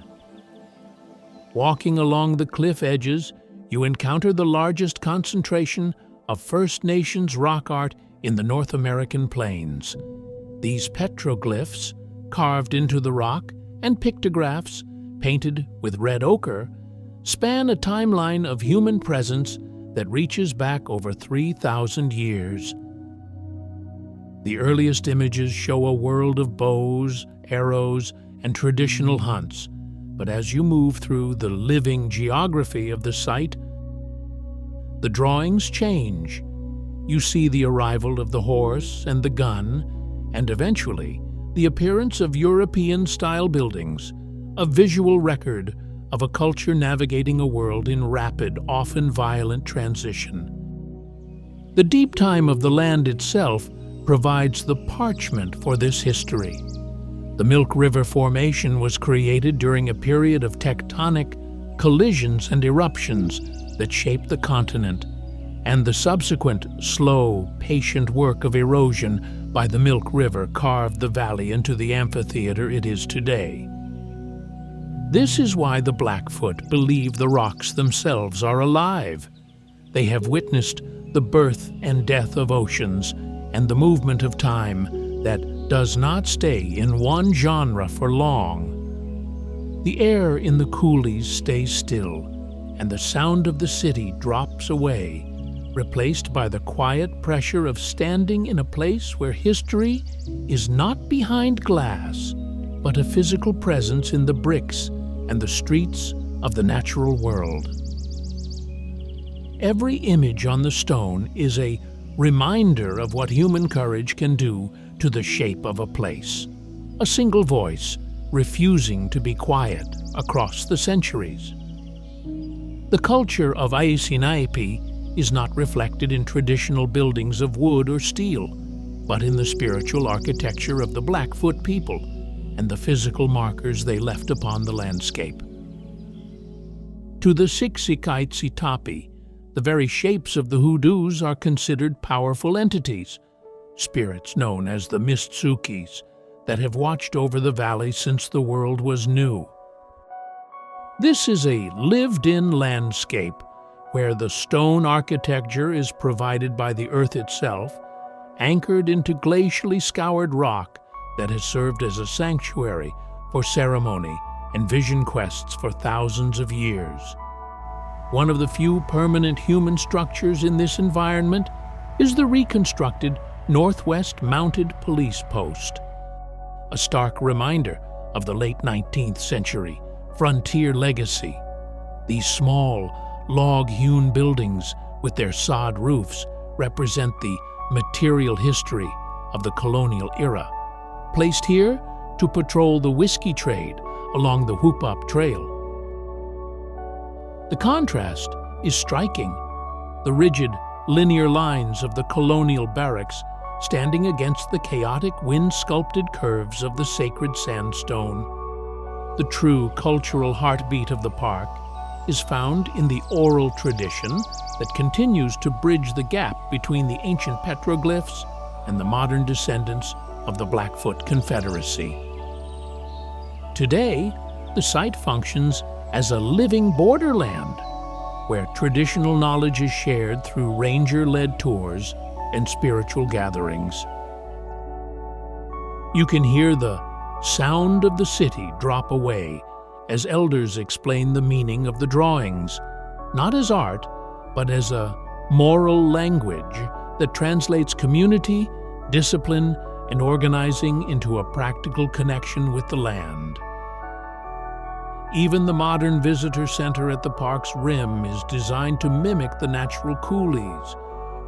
Walking along the cliff edges, you encounter the largest concentration of First Nations rock art in the North American plains. These petroglyphs, carved into the rock, and pictographs, painted with red ochre, span a timeline of human presence that reaches back over 3,000 years. The earliest images show a world of bows, arrows, and traditional hunts, but as you move through the living geography of the site, the drawings change. You see the arrival of the horse and the gun, and eventually the appearance of European-style buildings, a visual record of a culture navigating a world in rapid, often violent transition. The deep time of the land itself provides the parchment for this history. The Milk River Formation was created during a period of tectonic collisions and eruptions that shaped the continent, and the subsequent slow, patient work of erosion by the Milk River carved the valley into the amphitheater it is today. This is why the Blackfoot believe the rocks themselves are alive. They have witnessed the birth and death of oceans and the movement of time that does not stay in one genre for long. The air in the coulees stays still, and the sound of the city drops away, replaced by the quiet pressure of standing in a place where history is not behind glass, but a physical presence in the bricks and the streets of the natural world. Every image on the stone is a reminder of what human courage can do to the shape of a place. A single voice refusing to be quiet across the centuries. The culture of Áísínai'pi is not reflected in traditional buildings of wood or steel, but in the spiritual architecture of the Blackfoot people and the physical markers they left upon the landscape. To the Áísínai'pi, the very shapes of the hoodoos are considered powerful entities, spirits known as the Mistsukis, that have watched over the valley since the world was new. This is a lived-in landscape where the stone architecture is provided by the earth itself, anchored into glacially scoured rock that has served as a sanctuary for ceremony and vision quests for thousands of years. One of the few permanent human structures in this environment is the reconstructed Northwest Mounted Police Post, a stark reminder of the late 19th century frontier legacy. These small, log-hewn buildings with their sod roofs represent the material history of the colonial era, placed here to patrol the whiskey trade along the Whoop-Up Trail. The contrast is striking. The rigid, linear lines of the colonial barracks standing against the chaotic wind-sculpted curves of the sacred sandstone. The true cultural heartbeat of the park is found in the oral tradition that continues to bridge the gap between the ancient petroglyphs and the modern descendants of the Blackfoot Confederacy. Today, the site functions as a living borderland, where traditional knowledge is shared through ranger-led tours and spiritual gatherings. You can hear the sound of the city drop away as elders explain the meaning of the drawings, not as art, but as a moral language that translates community, discipline, and organizing into a practical connection with the land. Even the modern visitor center at the park's rim is designed to mimic the natural coulees,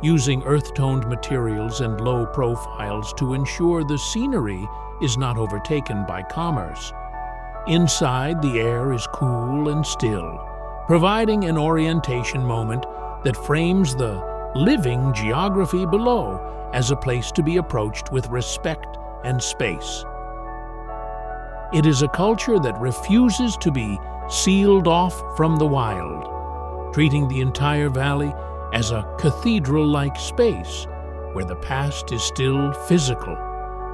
using earth-toned materials and low profiles to ensure the scenery is not overtaken by commerce. Inside, the air is cool and still, providing an orientation moment that frames the living geography below as a place to be approached with respect and space. It is a culture that refuses to be sealed off from the wild, treating the entire valley as a cathedral-like space where the past is still physical,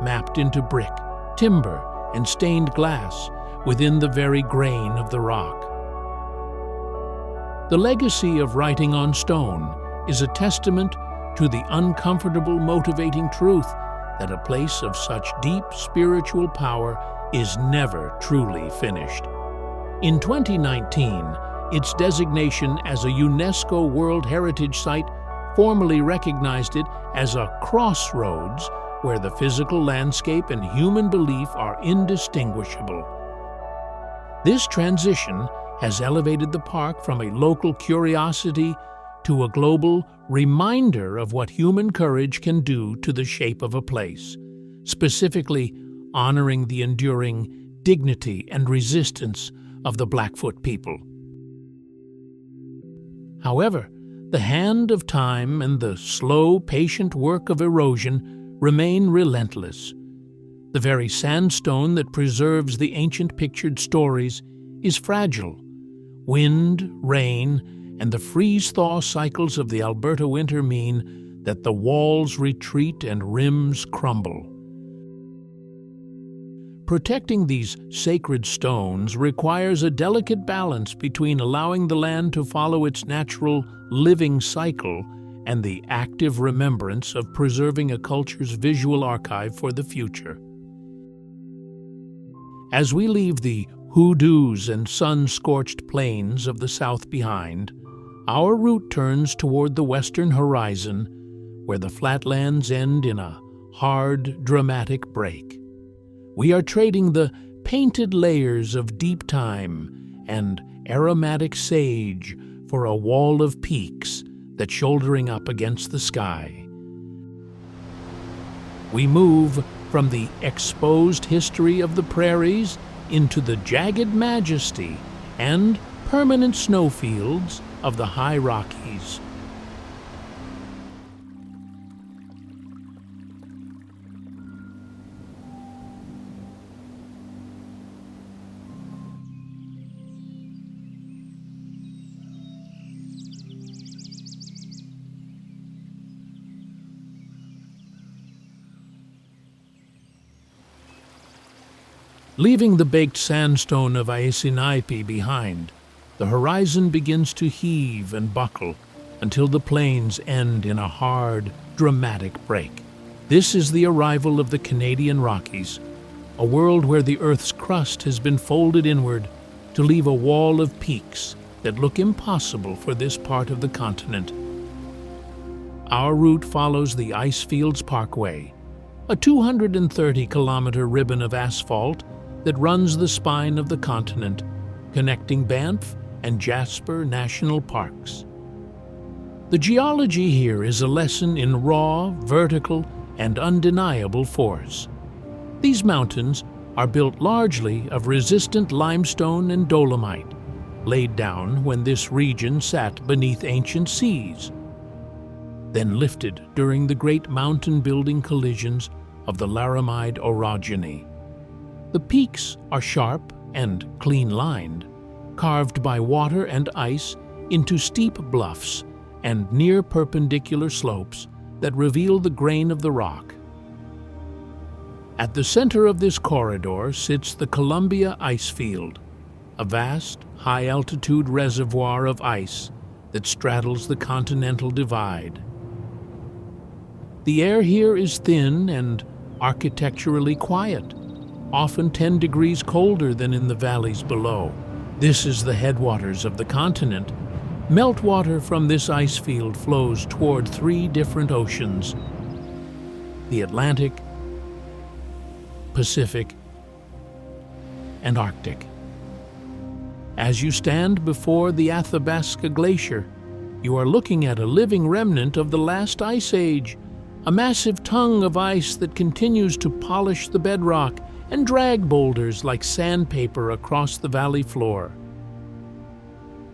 mapped into brick, timber, and stained glass within the very grain of the rock. The legacy of writing on stone is a testament to the uncomfortable, motivating truth that a place of such deep spiritual power is never truly finished. In 2019, its designation as a UNESCO World Heritage Site formally recognized it as a crossroads where the physical landscape and human belief are indistinguishable. This transition has elevated the park from a local curiosity to a global reminder of what human courage can do to the shape of a place, specifically honoring the enduring dignity and resistance of the Blackfoot people. However, the hand of time and the slow, patient work of erosion remain relentless. The very sandstone that preserves the ancient pictured stories is fragile. Wind, rain, and the freeze-thaw cycles of the Alberta winter mean that the walls retreat and rims crumble. Protecting these sacred stones requires a delicate balance between allowing the land to follow its natural living cycle and the active remembrance of preserving a culture's visual archive for the future. As we leave the hoodoos and sun-scorched plains of the south behind, our route turns toward the western horizon, where the flatlands end in a hard, dramatic break. We are trading the painted layers of deep time and aromatic sage for a wall of peaks that's shouldering up against the sky. We move from the exposed history of the prairies into the jagged majesty and permanent snowfields of the high Rockies. Leaving the baked sandstone of Áísínai'pi behind, the horizon begins to heave and buckle until the plains end in a hard, dramatic break. This is the arrival of the Canadian Rockies, a world where the Earth's crust has been folded inward to leave a wall of peaks that look impossible for this part of the continent. Our route follows the Icefields Parkway, a 230-kilometer ribbon of asphalt that runs the spine of the continent, connecting Banff and Jasper national parks. The geology here is a lesson in raw, vertical, and undeniable force. These mountains are built largely of resistant limestone and dolomite, laid down when this region sat beneath ancient seas, then lifted during the great mountain-building collisions of the Laramide orogeny. The peaks are sharp and clean-lined, carved by water and ice into steep bluffs and near-perpendicular slopes that reveal the grain of the rock. At the center of this corridor sits the Columbia Icefield, a vast, high-altitude reservoir of ice that straddles the continental divide. The air here is thin and architecturally quiet, often 10 degrees colder than in the valleys below. This is the headwaters of the continent. Meltwater from this ice field flows toward 3 different oceans: the Atlantic, Pacific, and Arctic. As you stand before the Athabasca Glacier, you are looking at a living remnant of the last ice age, a massive tongue of ice that continues to polish the bedrock and drag boulders like sandpaper across the valley floor.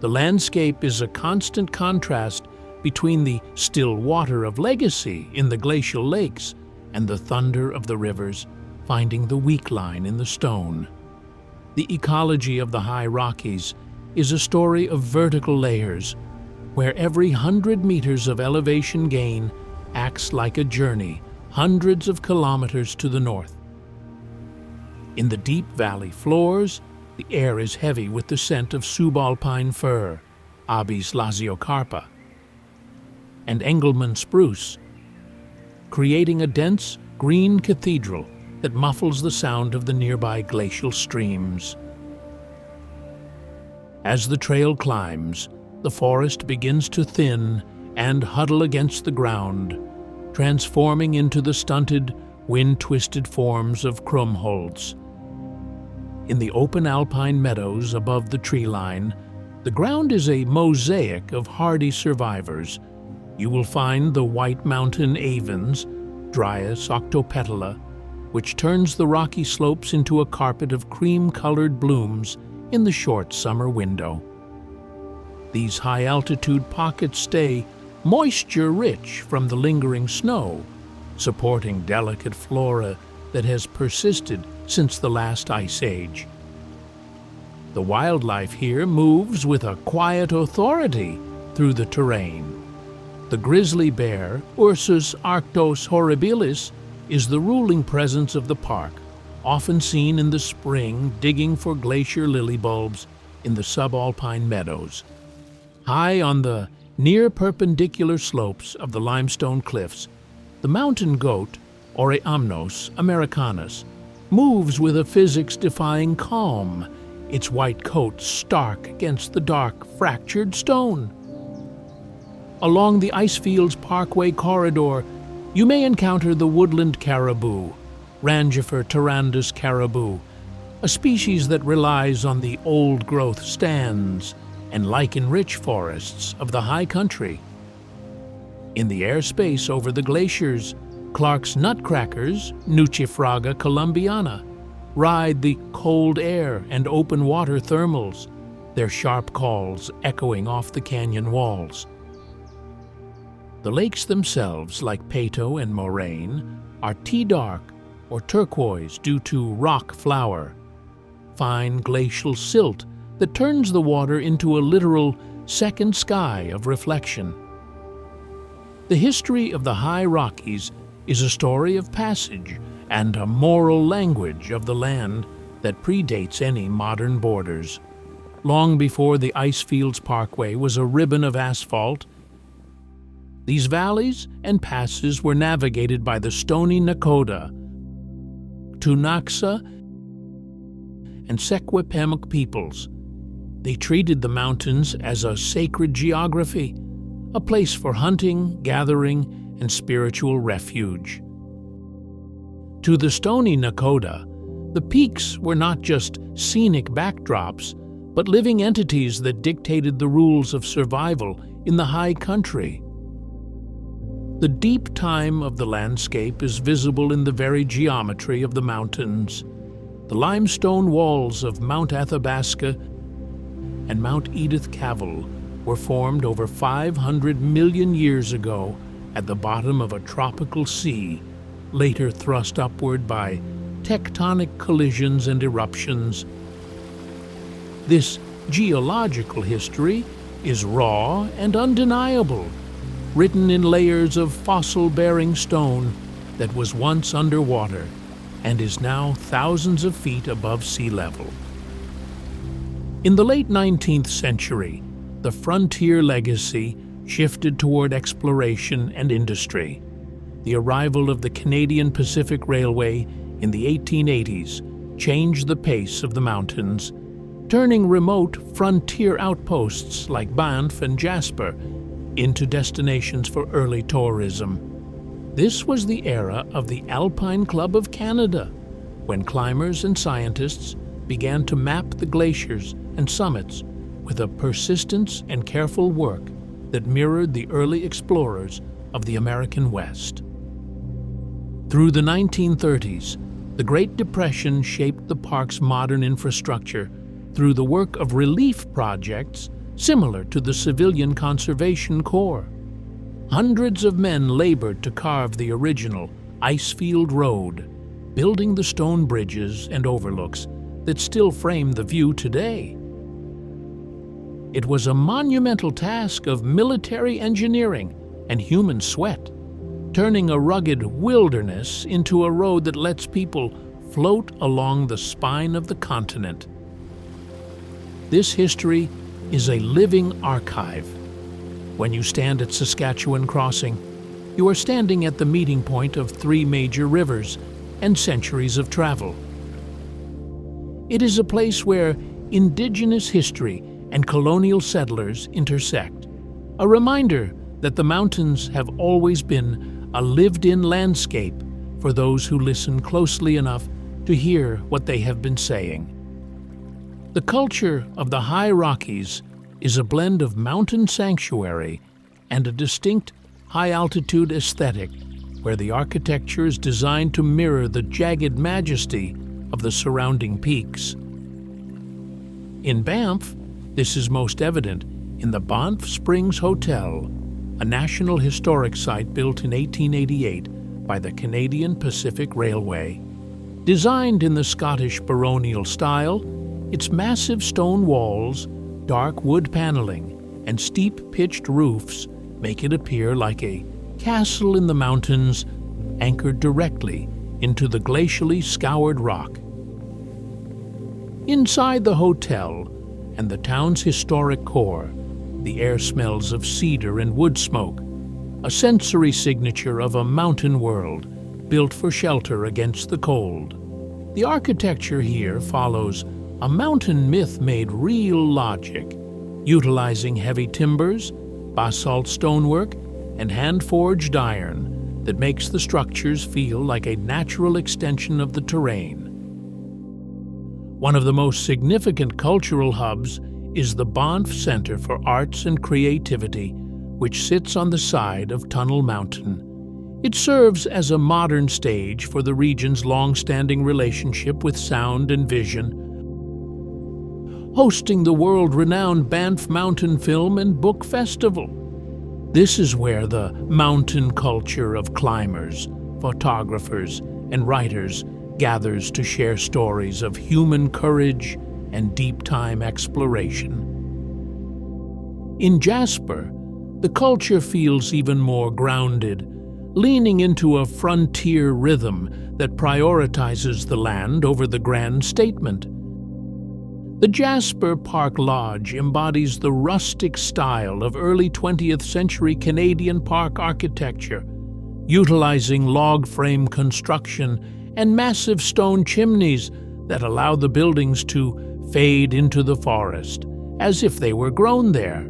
The landscape is a constant contrast between the still water of legacy in the glacial lakes and the thunder of the rivers finding the weak line in the stone. The ecology of the high Rockies is a story of vertical layers, where every 100 meters of elevation gain acts like a journey hundreds of kilometers to the north. In the deep valley floors, the air is heavy with the scent of subalpine fir, Abies lasiocarpa, and Engelmann spruce, creating a dense green cathedral that muffles the sound of the nearby glacial streams. As the trail climbs, the forest begins to thin and huddle against the ground, transforming into the stunted, wind-twisted forms of krummholz. In the open alpine meadows above the tree line, the ground is a mosaic of hardy survivors. You will find the white mountain avens, Dryas octopetala, which turns the rocky slopes into a carpet of cream-colored blooms in the short summer window. These high-altitude pockets stay moisture-rich from the lingering snow, supporting delicate flora that has persisted since the last ice age. The wildlife here moves with a quiet authority through the terrain. The grizzly bear, Ursus arctos horribilis, is the ruling presence of the park, often seen in the spring digging for glacier lily bulbs in the subalpine meadows. High on the near-perpendicular slopes of the limestone cliffs, the mountain goat, Oreamnos americanus, moves with a physics-defying calm, its white coat stark against the dark, fractured stone. Along the Icefields Parkway corridor, you may encounter the woodland caribou, Rangifer tarandus caribou, a species that relies on the old-growth stands and lichen-rich forests of the high country. In the airspace over the glaciers, Clark's nutcrackers, Nucifraga columbiana, ride the cold air and open water thermals, their sharp calls echoing off the canyon walls. The lakes themselves, like Peyto and Moraine, are tea-dark or turquoise due to rock flour, fine glacial silt that turns the water into a literal second sky of reflection. The history of the High Rockies is a story of passage and a moral language of the land that predates any modern borders. Long before the Icefields Parkway was a ribbon of asphalt, these valleys and passes were navigated by the Stoney Nakoda, Tunaxa, and Secwepemc peoples. They treated the mountains as a sacred geography, a place for hunting, gathering, and spiritual refuge. To the Stoney Nakoda, the peaks were not just scenic backdrops, but living entities that dictated the rules of survival in the high country. The deep time of the landscape is visible in the very geometry of the mountains. The limestone walls of Mount Athabasca and Mount Edith Cavell were formed over 500 million years ago at the bottom of a tropical sea, later thrust upward by tectonic collisions and eruptions. This geological history is raw and undeniable, written in layers of fossil-bearing stone that was once underwater and is now thousands of feet above sea level. In the late 19th century, the frontier legacy shifted toward exploration and industry. The arrival of the Canadian Pacific Railway in the 1880s changed the pace of the mountains, turning remote frontier outposts like Banff and Jasper into destinations for early tourism. This was the era of the Alpine Club of Canada, when climbers and scientists began to map the glaciers and summits with a persistence and careful work that mirrored the early explorers of the American West. Through the 1930s, the Great Depression shaped the park's modern infrastructure through the work of relief projects similar to the Civilian Conservation Corps. Hundreds of men labored to carve the original Icefield Road, building the stone bridges and overlooks that still frame the view today. It was a monumental task of military engineering and human sweat, turning a rugged wilderness into a road that lets people float along the spine of the continent. This history is a living archive. When you stand at Saskatchewan Crossing, you are standing at the meeting point of 3 major rivers and centuries of travel. It is a place where Indigenous history and colonial settlers intersect, a reminder that the mountains have always been a lived-in landscape for those who listen closely enough to hear what they have been saying. The culture of the High Rockies is a blend of mountain sanctuary and a distinct high-altitude aesthetic where the architecture is designed to mirror the jagged majesty of the surrounding peaks. In Banff, this is most evident in the Banff Springs Hotel, a National Historic Site built in 1888 by the Canadian Pacific Railway. Designed in the Scottish baronial style, its massive stone walls, dark wood paneling, and steep pitched roofs make it appear like a castle in the mountains anchored directly into the glacially scoured rock. Inside the hotel and the town's historic core, the air smells of cedar and wood smoke, a sensory signature of a mountain world built for shelter against the cold. The architecture here follows a mountain myth made real logic, utilizing heavy timbers, basalt stonework, and hand-forged iron that makes the structures feel like a natural extension of the terrain. One of the most significant cultural hubs is the Banff Centre for Arts and Creativity, which sits on the side of Tunnel Mountain. It serves as a modern stage for the region's long-standing relationship with sound and vision, hosting the world-renowned Banff Mountain Film and Book Festival. This is where the mountain culture of climbers, photographers, and writers gathers to share stories of human courage and deep-time exploration. In Jasper, the culture feels even more grounded, leaning into a frontier rhythm that prioritizes the land over the grand statement. The Jasper Park Lodge embodies the rustic style of early 20th century Canadian park architecture, utilizing log frame construction and massive stone chimneys that allow the buildings to fade into the forest, as if they were grown there.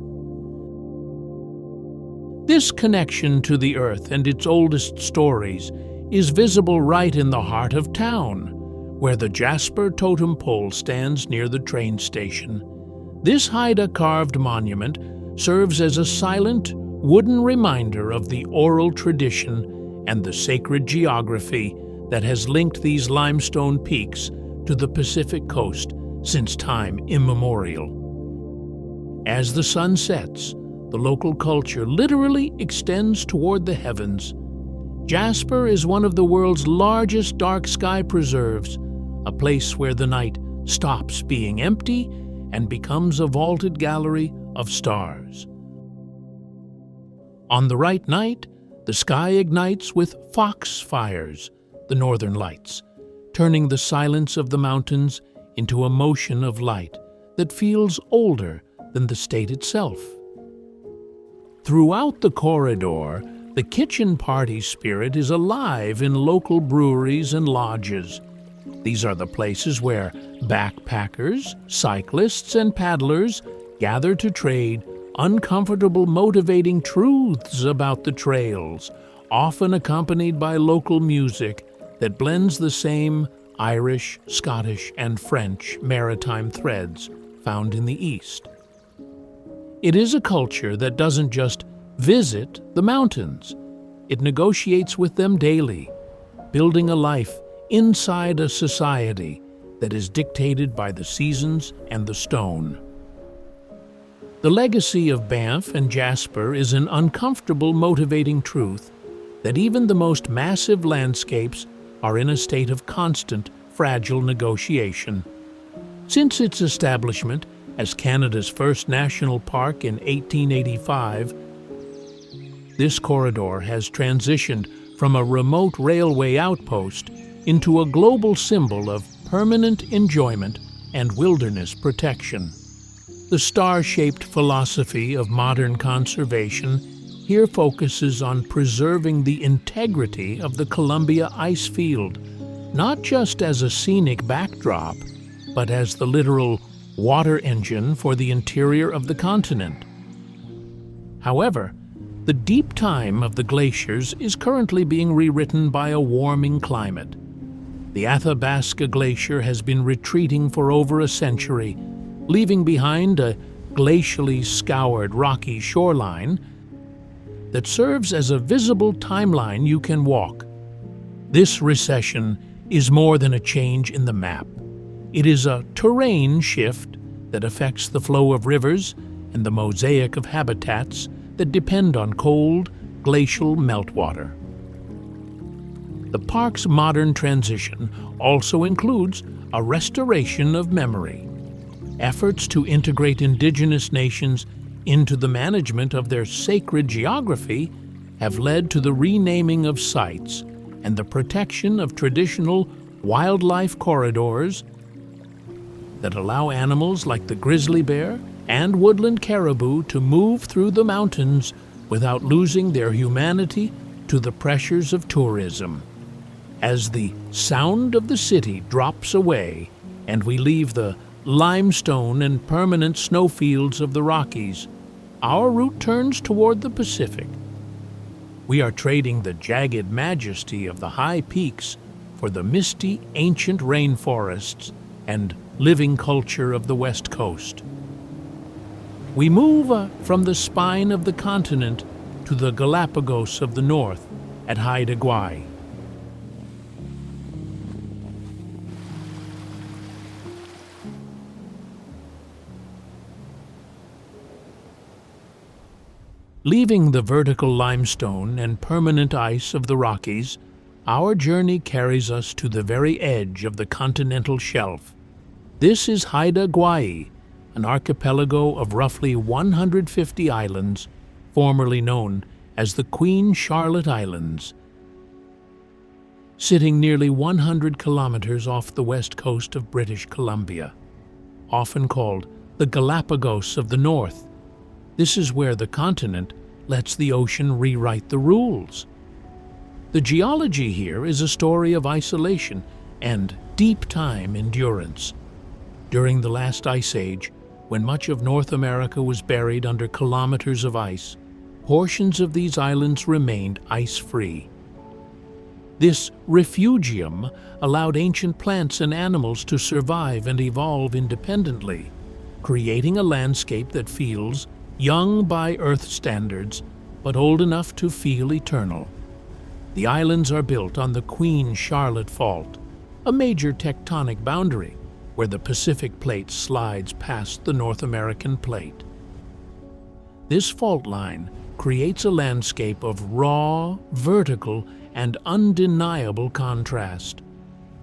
This connection to the earth and its oldest stories is visible right in the heart of town, where the Jasper totem pole stands near the train station. This Haida carved monument serves as a silent, wooden reminder of the oral tradition and the sacred geography that has linked these limestone peaks to the Pacific coast since time immemorial. As the sun sets, the local culture literally extends toward the heavens. Jasper is one of the world's largest dark sky preserves, a place where the night stops being empty and becomes a vaulted gallery of stars. On the right night, the sky ignites with foxfires, the northern lights, turning the silence of the mountains into a motion of light that feels older than the state itself. Throughout the corridor, the kitchen party spirit is alive in local breweries and lodges. These are the places where backpackers, cyclists, and paddlers gather to trade uncomfortable, motivating truths about the trails, often accompanied by local music that blends the same Irish, Scottish, and French maritime threads found in the East. It is a culture that doesn't just visit the mountains. It negotiates with them daily, building a life inside a society that is dictated by the seasons and the stone. The legacy of Banff and Jasper is an uncomfortable, motivating truth that even the most massive landscapes are in a state of constant, fragile negotiation. Since its establishment as Canada's first national park in 1885, this corridor has transitioned from a remote railway outpost into a global symbol of permanent enjoyment and wilderness protection. The star-shaped philosophy of modern conservation here focuses on preserving the integrity of the Columbia ice field, not just as a scenic backdrop, but as the literal water engine for the interior of the continent. However, the deep time of the glaciers is currently being rewritten by a warming climate. The Athabasca Glacier has been retreating for over a century, leaving behind a glacially scoured rocky shoreline that serves as a visible timeline you can walk. This recession is more than a change in the map. It is a terrain shift that affects the flow of rivers and the mosaic of habitats that depend on cold, glacial meltwater. The park's modern transition also includes a restoration of memory. Efforts to integrate Indigenous nations into the management of their sacred geography have led to the renaming of sites and the protection of traditional wildlife corridors that allow animals like the grizzly bear and woodland caribou to move through the mountains without losing their humanity to the pressures of tourism. As the sound of the city drops away and we leave the limestone and permanent snowfields of the Rockies, our route turns toward the Pacific. We are trading the jagged majesty of the high peaks for the misty, ancient rainforests and living culture of the West Coast. We move from the spine of the continent to the Galapagos of the north at Haida, Gwaii. Leaving the vertical limestone and permanent ice of the Rockies, our journey carries us to the very edge of the continental shelf. This is Haida, Gwaii, an archipelago of roughly 150 islands, formerly known as the Queen Charlotte Islands. Sitting nearly 100 kilometers off the west coast of British Columbia, often called the Galapagos of the North, this is where the continent lets the ocean rewrite the rules. The geology here is a story of isolation and deep time endurance. During the last ice age, when much of North America was buried under kilometers of ice, portions of these islands remained ice-free. This refugium allowed ancient plants and animals to survive and evolve independently, creating a landscape that feels young by Earth standards, but old enough to feel eternal. The islands are built on the Queen Charlotte Fault, a major tectonic boundary where the Pacific Plate slides past the North American Plate. This fault line creates a landscape of raw, vertical, and undeniable contrast.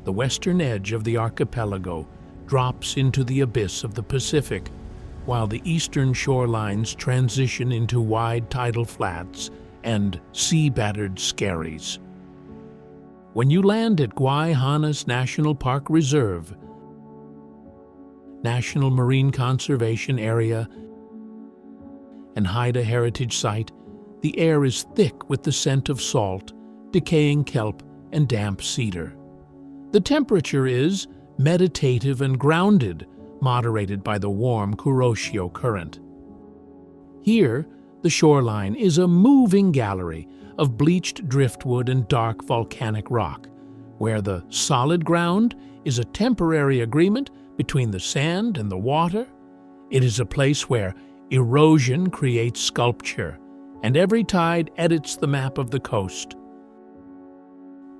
The western edge of the archipelago drops into the abyss of the Pacific, while the eastern shorelines transition into wide tidal flats and sea-battered skerries. When you land at Gwaii National Park Reserve, National Marine Conservation Area, and Haida Heritage Site, the air is thick with the scent of salt, decaying kelp, and damp cedar. The temperature is meditative and grounded, moderated by the warm Kuroshio current. Here, the shoreline is a moving gallery of bleached driftwood and dark volcanic rock, where the solid ground is a temporary agreement between the sand and the water. It is a place where erosion creates sculpture, and every tide edits the map of the coast.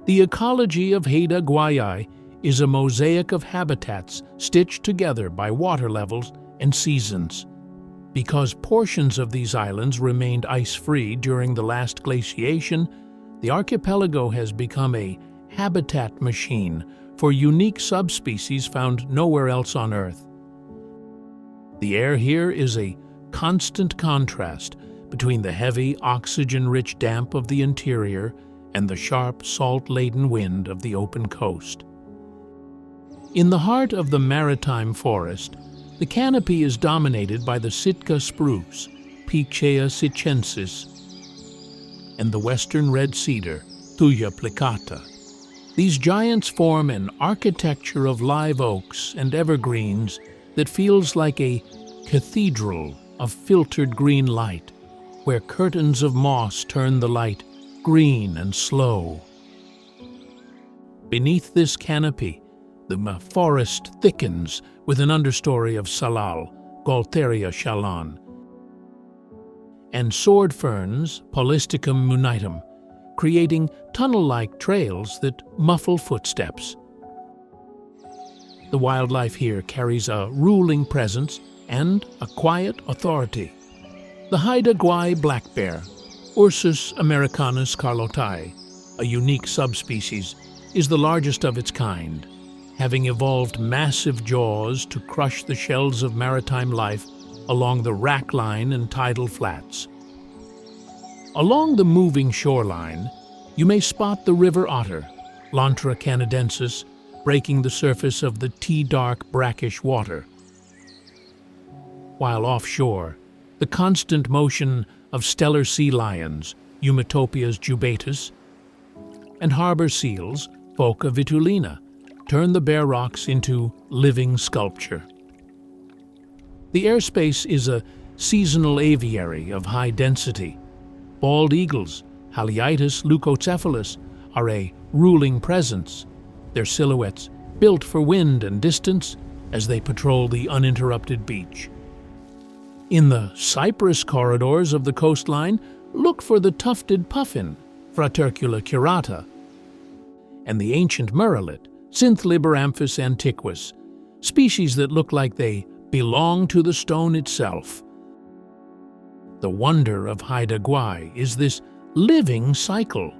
The ecology of Haida, Gwaii is a mosaic of habitats stitched together by water levels and seasons. Because portions of these islands remained ice-free during the last glaciation, the archipelago has become a habitat machine for unique subspecies found nowhere else on Earth. The air here is a constant contrast between the heavy, oxygen-rich damp of the interior and the sharp, salt-laden wind of the open coast. In the heart of the maritime forest, The canopy is dominated by the Sitka spruce, Picea sitchensis, and the western red cedar, Thuja plicata. These giants form an architecture of live oaks and evergreens that feels like a cathedral of filtered green light, where curtains of moss turn the light green and slow. Beneath this canopy, the forest thickens with an understory of salal, Gaultheria chalan, and sword ferns, Polystichum munitum, creating tunnel-like trails that muffle footsteps. The wildlife here carries a ruling presence and a quiet authority. The Haida Gwaii black bear, Ursus americanus carlotai, a unique subspecies, is the largest of its kind, having evolved massive jaws to crush the shells of maritime life along the rack line and tidal flats. Along the moving shoreline, you may spot the river otter, Lontra canadensis, breaking the surface of the tea-dark brackish water. While offshore, the constant motion of stellar sea lions, Eumetopias jubatus, and harbor seals, Phoca vitulina, turn the bare rocks into living sculpture. The airspace is a seasonal aviary of high density. Bald eagles, Haliitis leucocephalus, are a ruling presence, their silhouettes built for wind and distance as they patrol the uninterrupted beach. In the cypress corridors of the coastline, look for the tufted puffin, Fratercula curata, and the ancient murrelet, Synthliberamphus antiquus, species that look like they belong to the stone itself. The wonder of Haida Gwaii is this living cycle,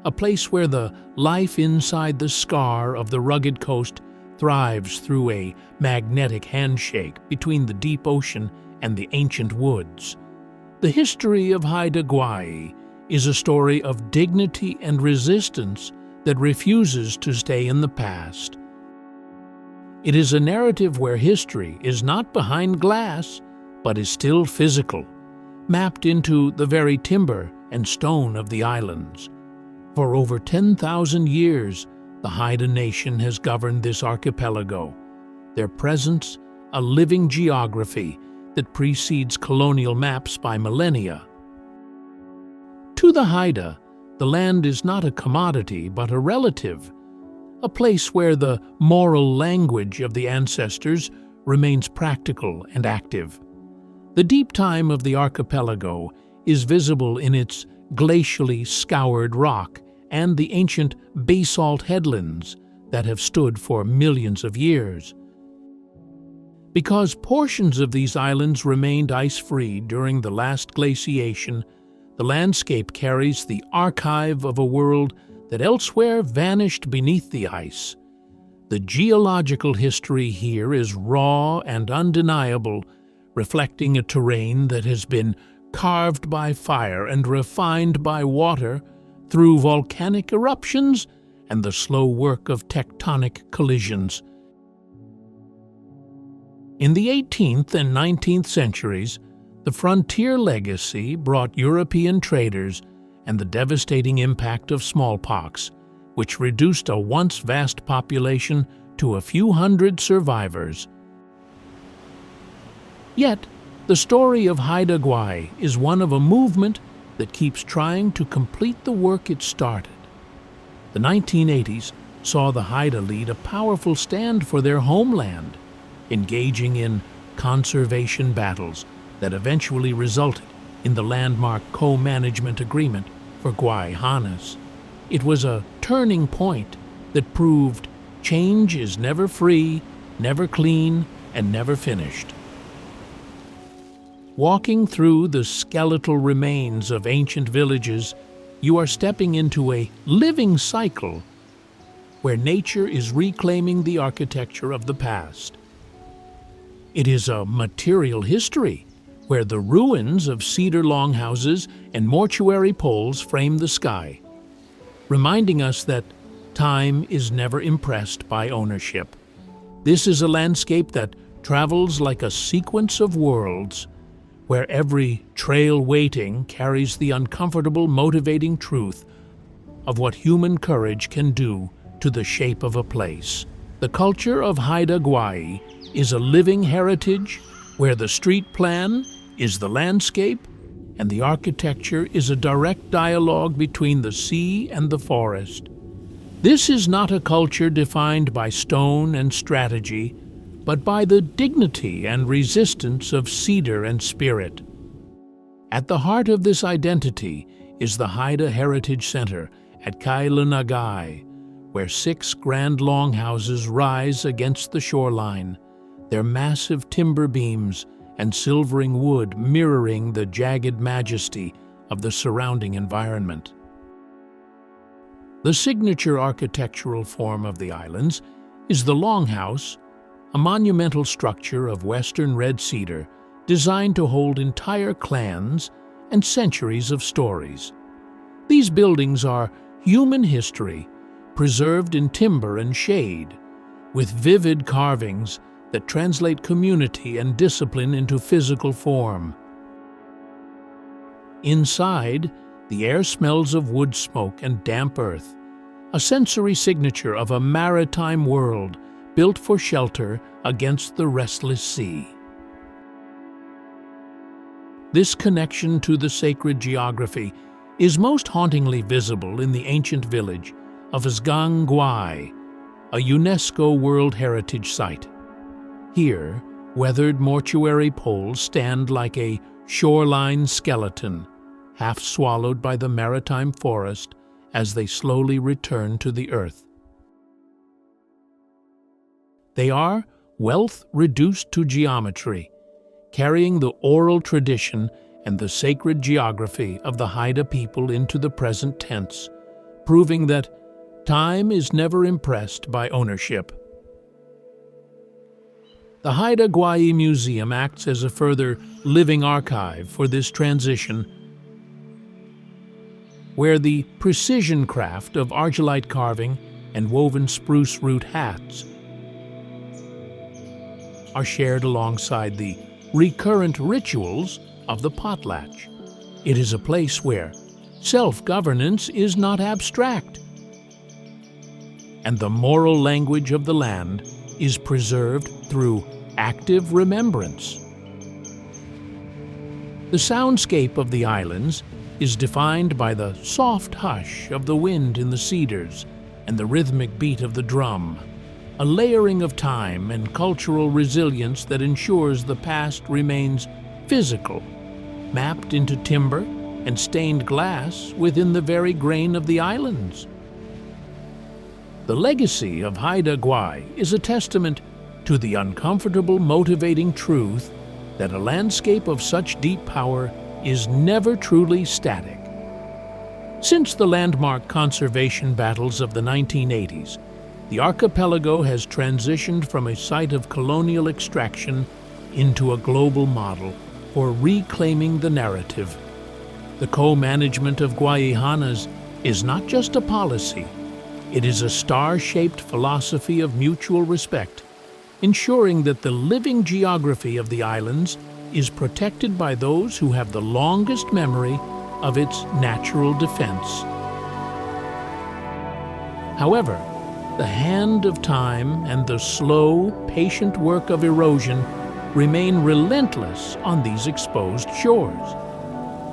a place where the life inside the scar of the rugged coast thrives through a magnetic handshake between the deep ocean and the ancient woods. The history of Haida Gwaii is a story of dignity and resistance that refuses to stay in the past. It is a narrative where history is not behind glass, but is still physical, mapped into the very timber and stone of the islands. For over 10,000 years, the Haida nation has governed this archipelago, their presence a living geography that precedes colonial maps by millennia. To the Haida, the land is not a commodity but a relative, a place where the moral language of the ancestors remains practical and active. The deep time of the archipelago is visible in its glacially scoured rock and the ancient basalt headlands that have stood for millions of years. Because portions of these islands remained ice-free during the last glaciation, the landscape carries the archive of a world that elsewhere vanished beneath the ice. The geological history here is raw and undeniable, reflecting a terrain that has been carved by fire and refined by water through volcanic eruptions and the slow work of tectonic collisions. In the 18th and 19th centuries, the frontier legacy brought European traders and the devastating impact of smallpox, which reduced a once vast population to a few hundred survivors. Yet, the story of Haida Gwaii is one of a movement that keeps trying to complete the work it started. The 1980s saw the Haida lead a powerful stand for their homeland, engaging in conservation battles that eventually resulted in the landmark co-management agreement for Gwaii H'anas. It was a turning point that proved change is never free, never clean, and never finished. Walking through the skeletal remains of ancient villages, you are stepping into a living cycle where nature is reclaiming the architecture of the past. It is a material history where the ruins of cedar longhouses and mortuary poles frame the sky, reminding us that time is never impressed by ownership. This is a landscape that travels like a sequence of worlds, where every trail waiting carries the uncomfortable, motivating truth of what human courage can do to the shape of a place. The culture of Haida Gwaii is a living heritage where the street plan is the landscape and the architecture is a direct dialogue between the sea and the forest. This is not a culture defined by stone and strategy, but by the dignity and resistance of cedar and spirit. At the heart of this identity is the Haida Heritage Center at Kluane, where 6 grand longhouses rise against the shoreline, their massive timber beams and silvering wood mirroring the jagged majesty of the surrounding environment. The signature architectural form of the islands is the longhouse, a monumental structure of western red cedar designed to hold entire clans and centuries of stories. These buildings are human history, preserved in timber and shade, with vivid carvings that translate community and discipline into physical form. Inside, the air smells of wood smoke and damp earth, a sensory signature of a maritime world built for shelter against the restless sea. This connection to the sacred geography is most hauntingly visible in the ancient village of Gwaii, a UNESCO World Heritage Site. Here, weathered mortuary poles stand like a shoreline skeleton, half swallowed by the maritime forest as they slowly return to the earth. They are wealth reduced to geometry, carrying the oral tradition and the sacred geography of the Haida people into the present tense, proving that time is never impressed by ownership. The Haida Gwaii Museum acts as a further living archive for this transition, where the precision craft of argillite carving and woven spruce root hats are shared alongside the recurrent rituals of the potlatch. It is a place where self-governance is not abstract, and the moral language of the land is preserved through active remembrance. The soundscape of the islands is defined by the soft hush of the wind in the cedars and the rhythmic beat of the drum, a layering of time and cultural resilience that ensures the past remains physical, mapped into timber and stained glass within the very grain of the islands. The legacy of Haida Gwaii is a testament to the uncomfortable, motivating truth that a landscape of such deep power is never truly static. Since the landmark conservation battles of the 1980s, the archipelago has transitioned from a site of colonial extraction into a global model for reclaiming the narrative. The co-management of Gwaii is not just a policy, it is a star-shaped philosophy of mutual respect, ensuring that the living geography of the islands is protected by those who have the longest memory of its natural defense. However, the hand of time and the slow, patient work of erosion remain relentless on these exposed shores.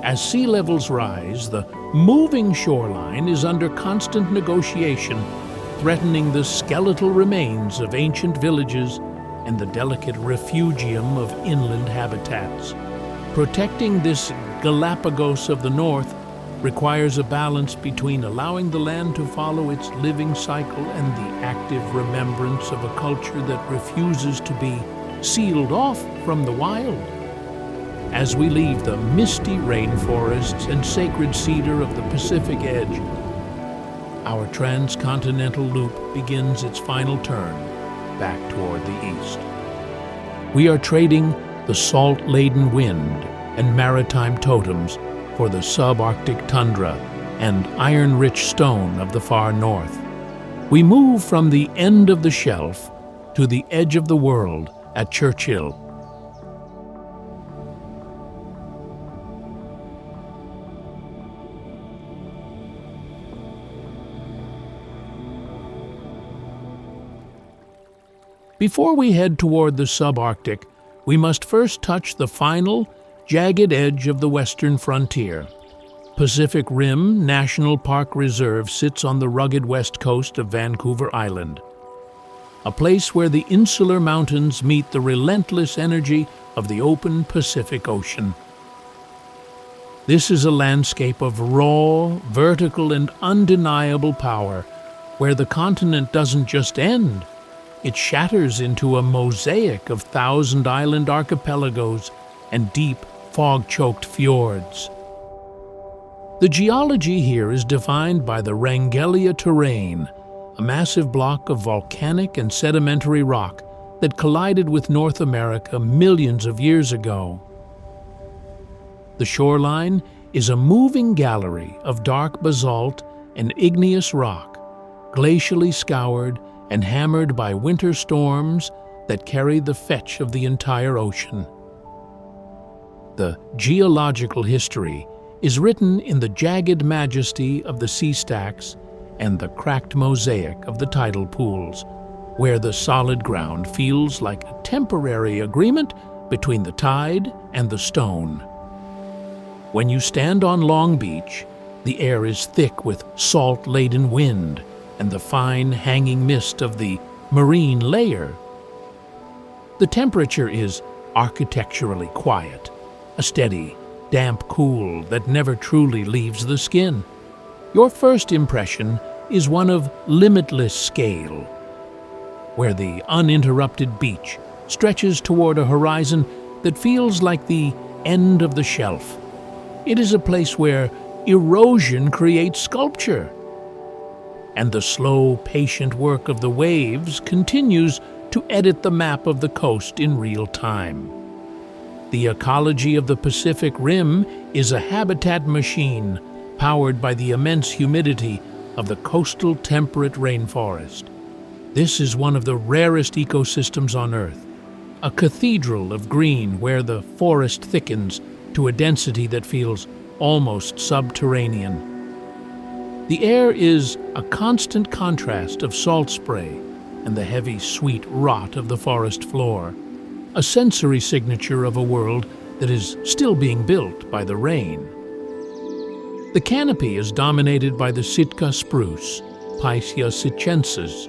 As sea levels rise, the moving shoreline is under constant negotiation, threatening the skeletal remains of ancient villages and the delicate refugium of inland habitats. Protecting this Galapagos of the North requires a balance between allowing the land to follow its living cycle and the active remembrance of a culture that refuses to be sealed off from the wild. As we leave the misty rainforests and sacred cedar of the Pacific edge, our transcontinental loop begins its final turn back toward the east. We are trading the salt-laden wind and maritime totems for the subarctic tundra and iron-rich stone of the far north. We move from the end of the shelf to the edge of the world, at Churchill. Before we head toward the subarctic, we must first touch the final, jagged edge of the western frontier. Pacific Rim National Park Reserve sits on the rugged west coast of Vancouver Island, a place where the insular mountains meet the relentless energy of the open Pacific Ocean. This is a landscape of raw, vertical, and undeniable power, where the continent doesn't just end. It shatters into a mosaic of thousand-island archipelagos and deep, fog-choked fjords. The geology here is defined by the Wrangellia terrane, a massive block of volcanic and sedimentary rock that collided with North America millions of years ago. The shoreline is a moving gallery of dark basalt and igneous rock, glacially scoured and hammered by winter storms that carry the fetch of the entire ocean. The geological history is written in the jagged majesty of the sea stacks and the cracked mosaic of the tidal pools, where the solid ground feels like a temporary agreement between the tide and the stone. When you stand on Long Beach, the air is thick with salt-laden wind and the fine hanging mist of the marine layer. The temperature is architecturally quiet, a steady, damp cool that never truly leaves the skin. Your first impression is one of limitless scale, where the uninterrupted beach stretches toward a horizon that feels like the end of the shelf. It is a place where erosion creates sculpture, and the slow, patient work of the waves continues to edit the map of the coast in real time. The ecology of the Pacific Rim is a habitat machine powered by the immense humidity of the coastal temperate rainforest. This is one of the rarest ecosystems on Earth, a cathedral of green where the forest thickens to a density that feels almost subterranean. The air is a constant contrast of salt spray and the heavy, sweet rot of the forest floor, a sensory signature of a world that is still being built by the rain. The canopy is dominated by the Sitka spruce, Picea sitchensis,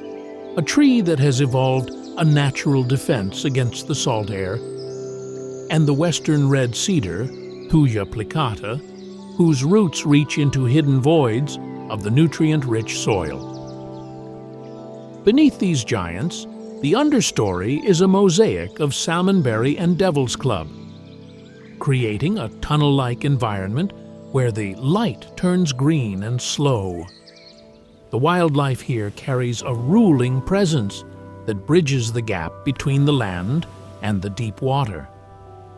a tree that has evolved a natural defense against the salt air, and the western red cedar, Thuja plicata, whose roots reach into hidden voids of the nutrient-rich soil. Beneath these giants, the understory is a mosaic of salmonberry and devil's club, creating a tunnel-like environment where the light turns green and slow. The wildlife here carries a ruling presence that bridges the gap between the land and the deep water.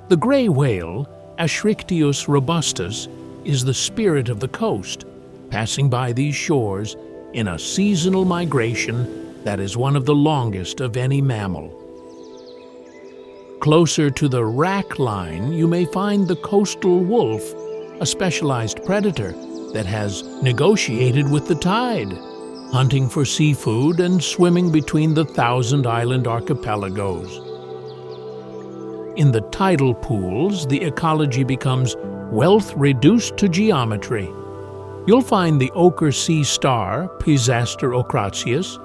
The gray whale, Aschrictius robustus, is the spirit of the coast, passing by these shores in a seasonal migration that is one of the longest of any mammal. Closer to the rack line, you may find the coastal wolf, a specialized predator that has negotiated with the tide, hunting for seafood and swimming between the thousand-island archipelagos. In the tidal pools, the ecology becomes wealth reduced to geometry. You'll find the ochre sea star, Pisaster ocratius,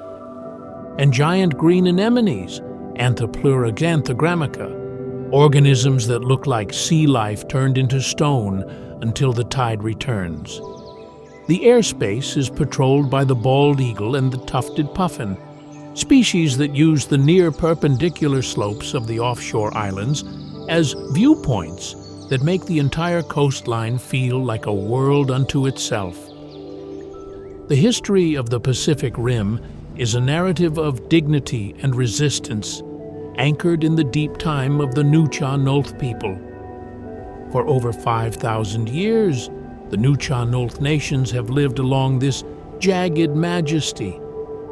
and giant green anemones, Anthopleura xanthogrammica, organisms that look like sea life turned into stone until the tide returns. The airspace is patrolled by the bald eagle and the tufted puffin, species that use the near-perpendicular slopes of the offshore islands as viewpoints that make the entire coastline feel like a world unto itself. The history of the Pacific Rim is a narrative of dignity and resistance, anchored in the deep time of the Newfoundland people. For over 5,000 years, the Newfoundland nations have lived along this jagged majesty,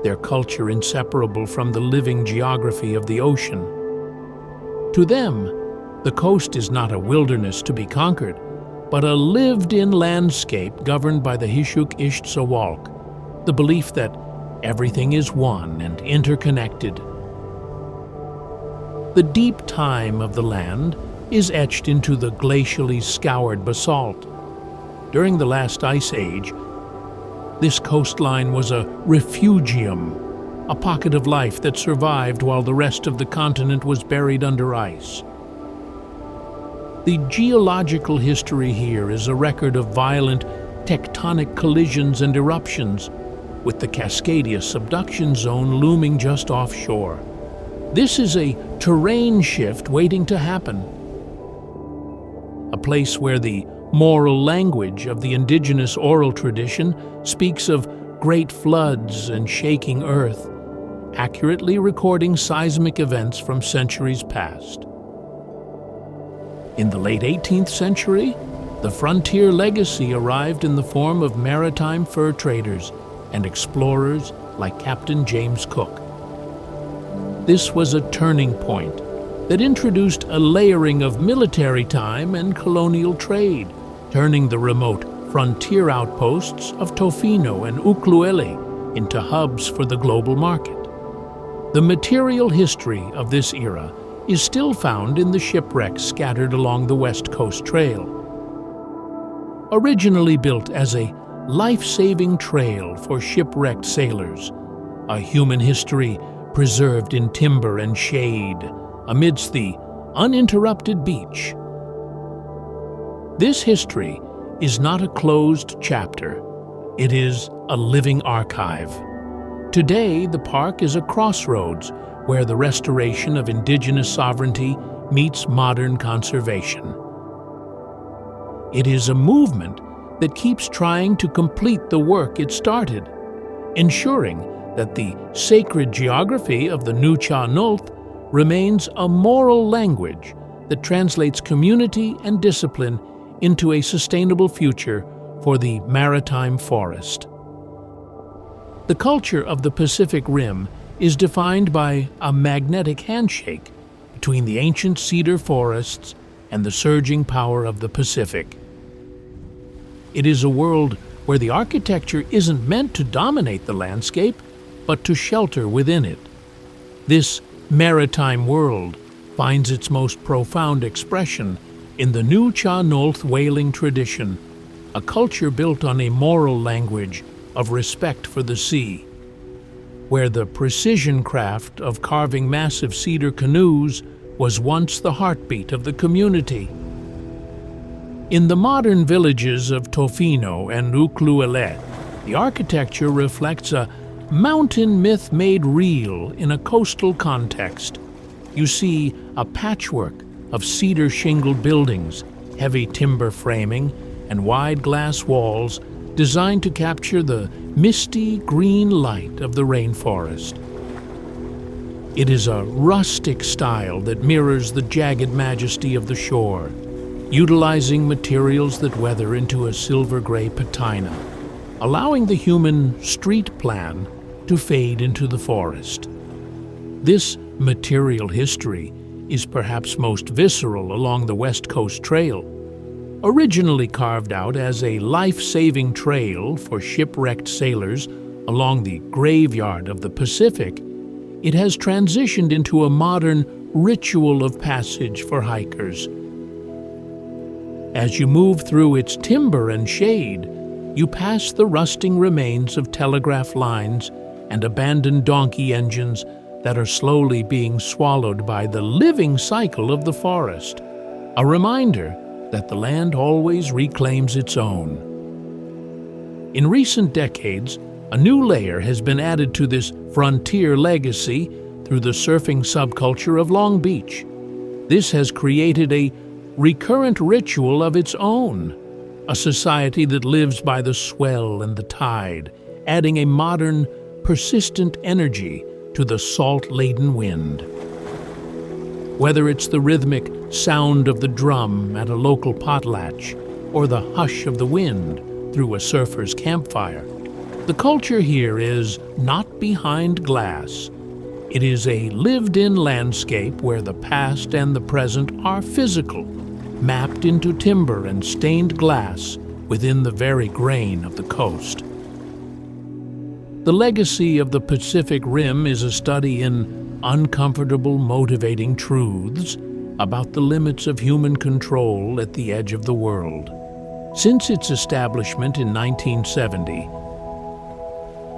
their culture inseparable from the living geography of the ocean. To them, the coast is not a wilderness to be conquered, but a lived-in landscape governed by the Hishuk-Ishtsawalk, the belief that everything is one and interconnected. The deep time of the land is etched into the glacially scoured basalt. During the last ice age, this coastline was a refugium, a pocket of life that survived while the rest of the continent was buried under ice. The geological history here is a record of violent tectonic collisions and eruptions, with the Cascadia subduction zone looming just offshore. This is a terrain shift waiting to happen. A place where the moral language of the indigenous oral tradition speaks of great floods and shaking earth, accurately recording seismic events from centuries past. In the late 18th century, the frontier legacy arrived in the form of maritime fur traders and explorers like Captain James Cook. This was a turning point that introduced a layering of military time and colonial trade, turning the remote frontier outposts of Tofino and Ucluelet into hubs for the global market. The material history of this era is still found in the shipwrecks scattered along the West Coast Trail. Originally built as a life-saving trail for shipwrecked sailors, a human history preserved in timber and shade amidst the uninterrupted beach. This history is not a closed chapter. It is a living archive. Today, the park is a crossroads where the restoration of indigenous sovereignty meets modern conservation. It is a movement that keeps trying to complete the work it started, ensuring that the sacred geography of the Nuu-chah-nulth remains a moral language that translates community and discipline into a sustainable future for the maritime forest. The culture of the Pacific Rim is defined by a magnetic handshake between the ancient cedar forests and the surging power of the Pacific. It is a world where the architecture isn't meant to dominate the landscape, but to shelter within it. This maritime world finds its most profound expression in the Nuu-chah-nulth whaling tradition, a culture built on a moral language of respect for the sea, where the precision craft of carving massive cedar canoes was once the heartbeat of the community. In the modern villages of Tofino and Ucluelet, the architecture reflects a mountain myth made real in a coastal context. You see a patchwork of cedar-shingled buildings, heavy timber framing, and wide glass walls designed to capture the misty green light of the rainforest. It is a rustic style that mirrors the jagged majesty of the shore, utilizing materials that weather into a silver-gray patina, allowing the human street plan to fade into the forest. This material history is perhaps most visceral along the West Coast Trail. Originally carved out as a life-saving trail for shipwrecked sailors along the graveyard of the Pacific, it has transitioned into a modern ritual of passage for hikers. As you move through its timber and shade, you pass the rusting remains of telegraph lines and abandoned donkey engines that are slowly being swallowed by the living cycle of the forest, a reminder that the land always reclaims its own. In recent decades, a new layer has been added to this frontier legacy through the surfing subculture of Long Beach. This has created a recurrent ritual of its own, a society that lives by the swell and the tide, adding a modern, persistent energy to the salt-laden wind. Whether it's the rhythmic sound of the drum at a local potlatch or the hush of the wind through a surfer's campfire, the culture here is not behind glass. It is a lived-in landscape where the past and the present are physical, mapped into timber and stained glass within the very grain of the coast. The legacy of the Pacific Rim is a study in uncomfortable, motivating truths about the limits of human control at the edge of the world. Since its establishment in 1970,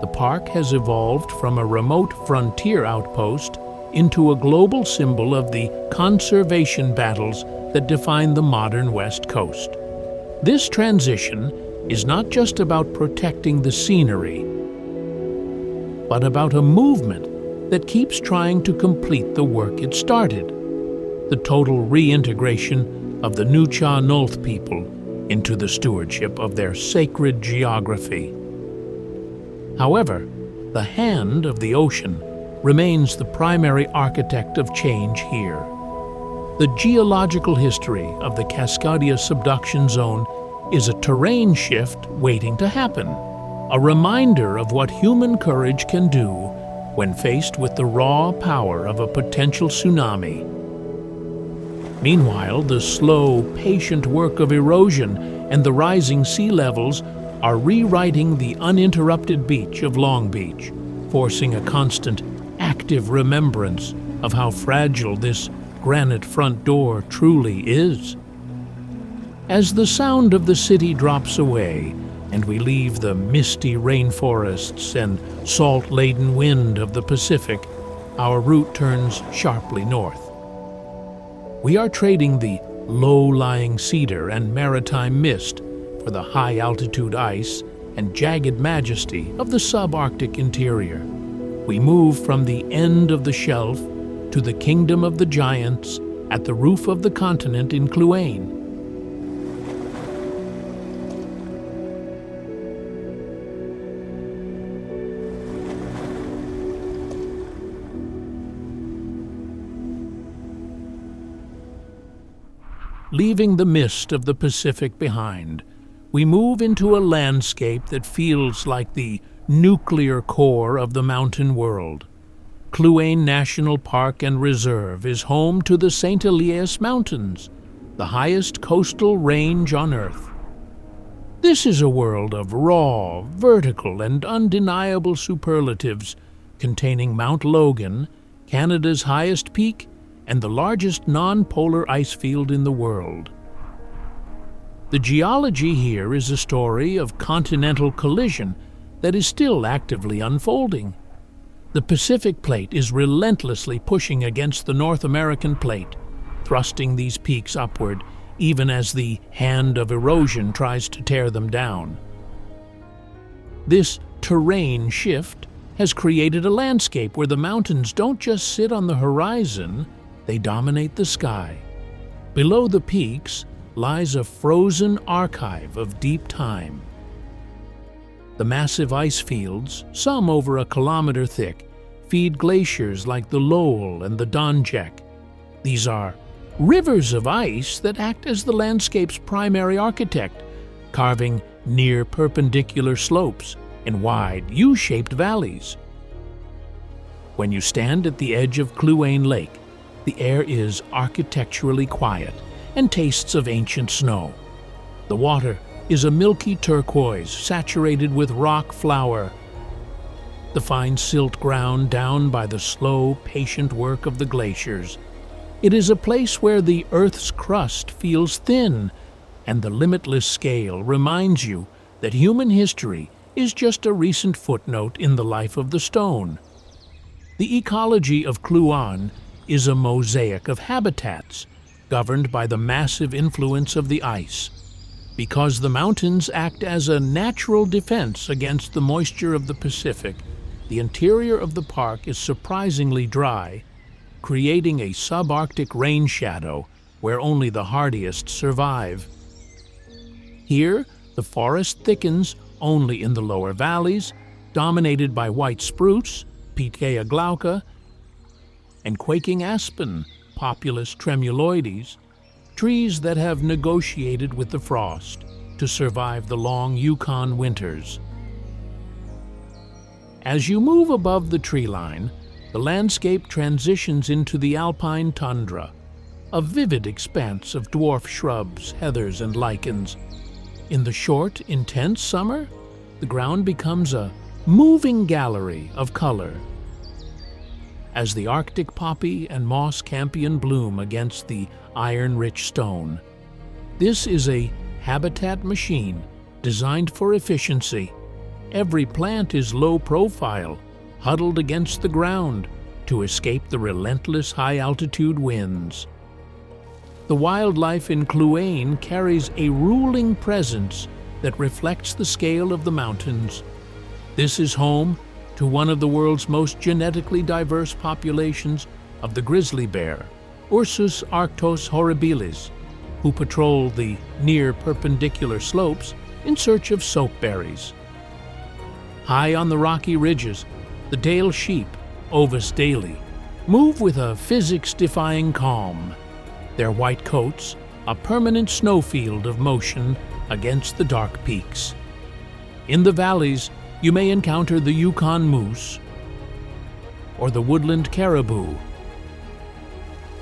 the park has evolved from a remote frontier outpost into a global symbol of the conservation battles that define the modern West Coast. This transition is not just about protecting the scenery, but about a movement that keeps trying to complete the work it started, the total reintegration of the Newfoundland people into the stewardship of their sacred geography. However, the hand of the ocean remains the primary architect of change here. The geological history of the Cascadia subduction zone is a terrain shift waiting to happen, a reminder of what human courage can do when faced with the raw power of a potential tsunami. Meanwhile, the slow, patient work of erosion and the rising sea levels are rewriting the uninterrupted beach of Long Beach, forcing a constant, active remembrance of how fragile this granite front door truly is. As the sound of the city drops away, and we leave the misty rainforests and salt-laden wind of the Pacific, our route turns sharply north. We are trading the low-lying cedar and maritime mist for the high-altitude ice and jagged majesty of the subarctic interior. We move from the end of the shelf to the kingdom of the giants at the roof of the continent in Kluane. Leaving the mist of the Pacific behind, we move into a landscape that feels like the nuclear core of the mountain world. Kluane National Park and Reserve is home to the St. Elias Mountains, the highest coastal range on Earth. This is a world of raw, vertical, and undeniable superlatives containing Mount Logan, Canada's highest peak, and the largest non-polar ice field in the world. The geology here is a story of continental collision that is still actively unfolding. The Pacific Plate is relentlessly pushing against the North American Plate, thrusting these peaks upward, even as the hand of erosion tries to tear them down. This terrain shift has created a landscape where the mountains don't just sit on the horizon, they dominate the sky. Below the peaks lies a frozen archive of deep time. The massive ice fields, some over a kilometer thick, feed glaciers like the Lowell and the Donjek. These are rivers of ice that act as the landscape's primary architect, carving near perpendicular slopes and wide U-shaped valleys. When you stand at the edge of Kluane Lake, the air is architecturally quiet and tastes of ancient snow. The water is a milky turquoise saturated with rock flour. The fine silt ground down by the slow, patient work of the glaciers. It is a place where the Earth's crust feels thin, and the limitless scale reminds you that human history is just a recent footnote in the life of the stone. The ecology of Kluane is a mosaic of habitats, governed by the massive influence of the ice. Because the mountains act as a natural defense against the moisture of the Pacific, the interior of the park is surprisingly dry, creating a subarctic rain shadow where only the hardiest survive. Here, the forest thickens only in the lower valleys, dominated by white spruce, Pitcaia glauca, and quaking aspen, Populus tremuloides, trees that have negotiated with the frost to survive the long Yukon winters. As you move above the tree line, the landscape transitions into the alpine tundra, a vivid expanse of dwarf shrubs, heathers, and lichens. In the short, intense summer, the ground becomes a moving gallery of color. As the Arctic poppy and moss campion bloom against the iron-rich stone, this is a habitat machine designed for efficiency. Every plant is low profile, huddled against the ground to escape the relentless high-altitude winds. The wildlife in Kluane carries a ruling presence that reflects the scale of the mountains. This is home to one of the world's most genetically diverse populations of the grizzly bear, Ursus arctos horribilis, who patrol the near perpendicular slopes in search of soapberries. High on the rocky ridges, the Dale sheep, Ovis daily, move with a physics-defying calm, their white coats a permanent snowfield of motion against the dark peaks. In the valleys, you may encounter the Yukon moose or the woodland caribou,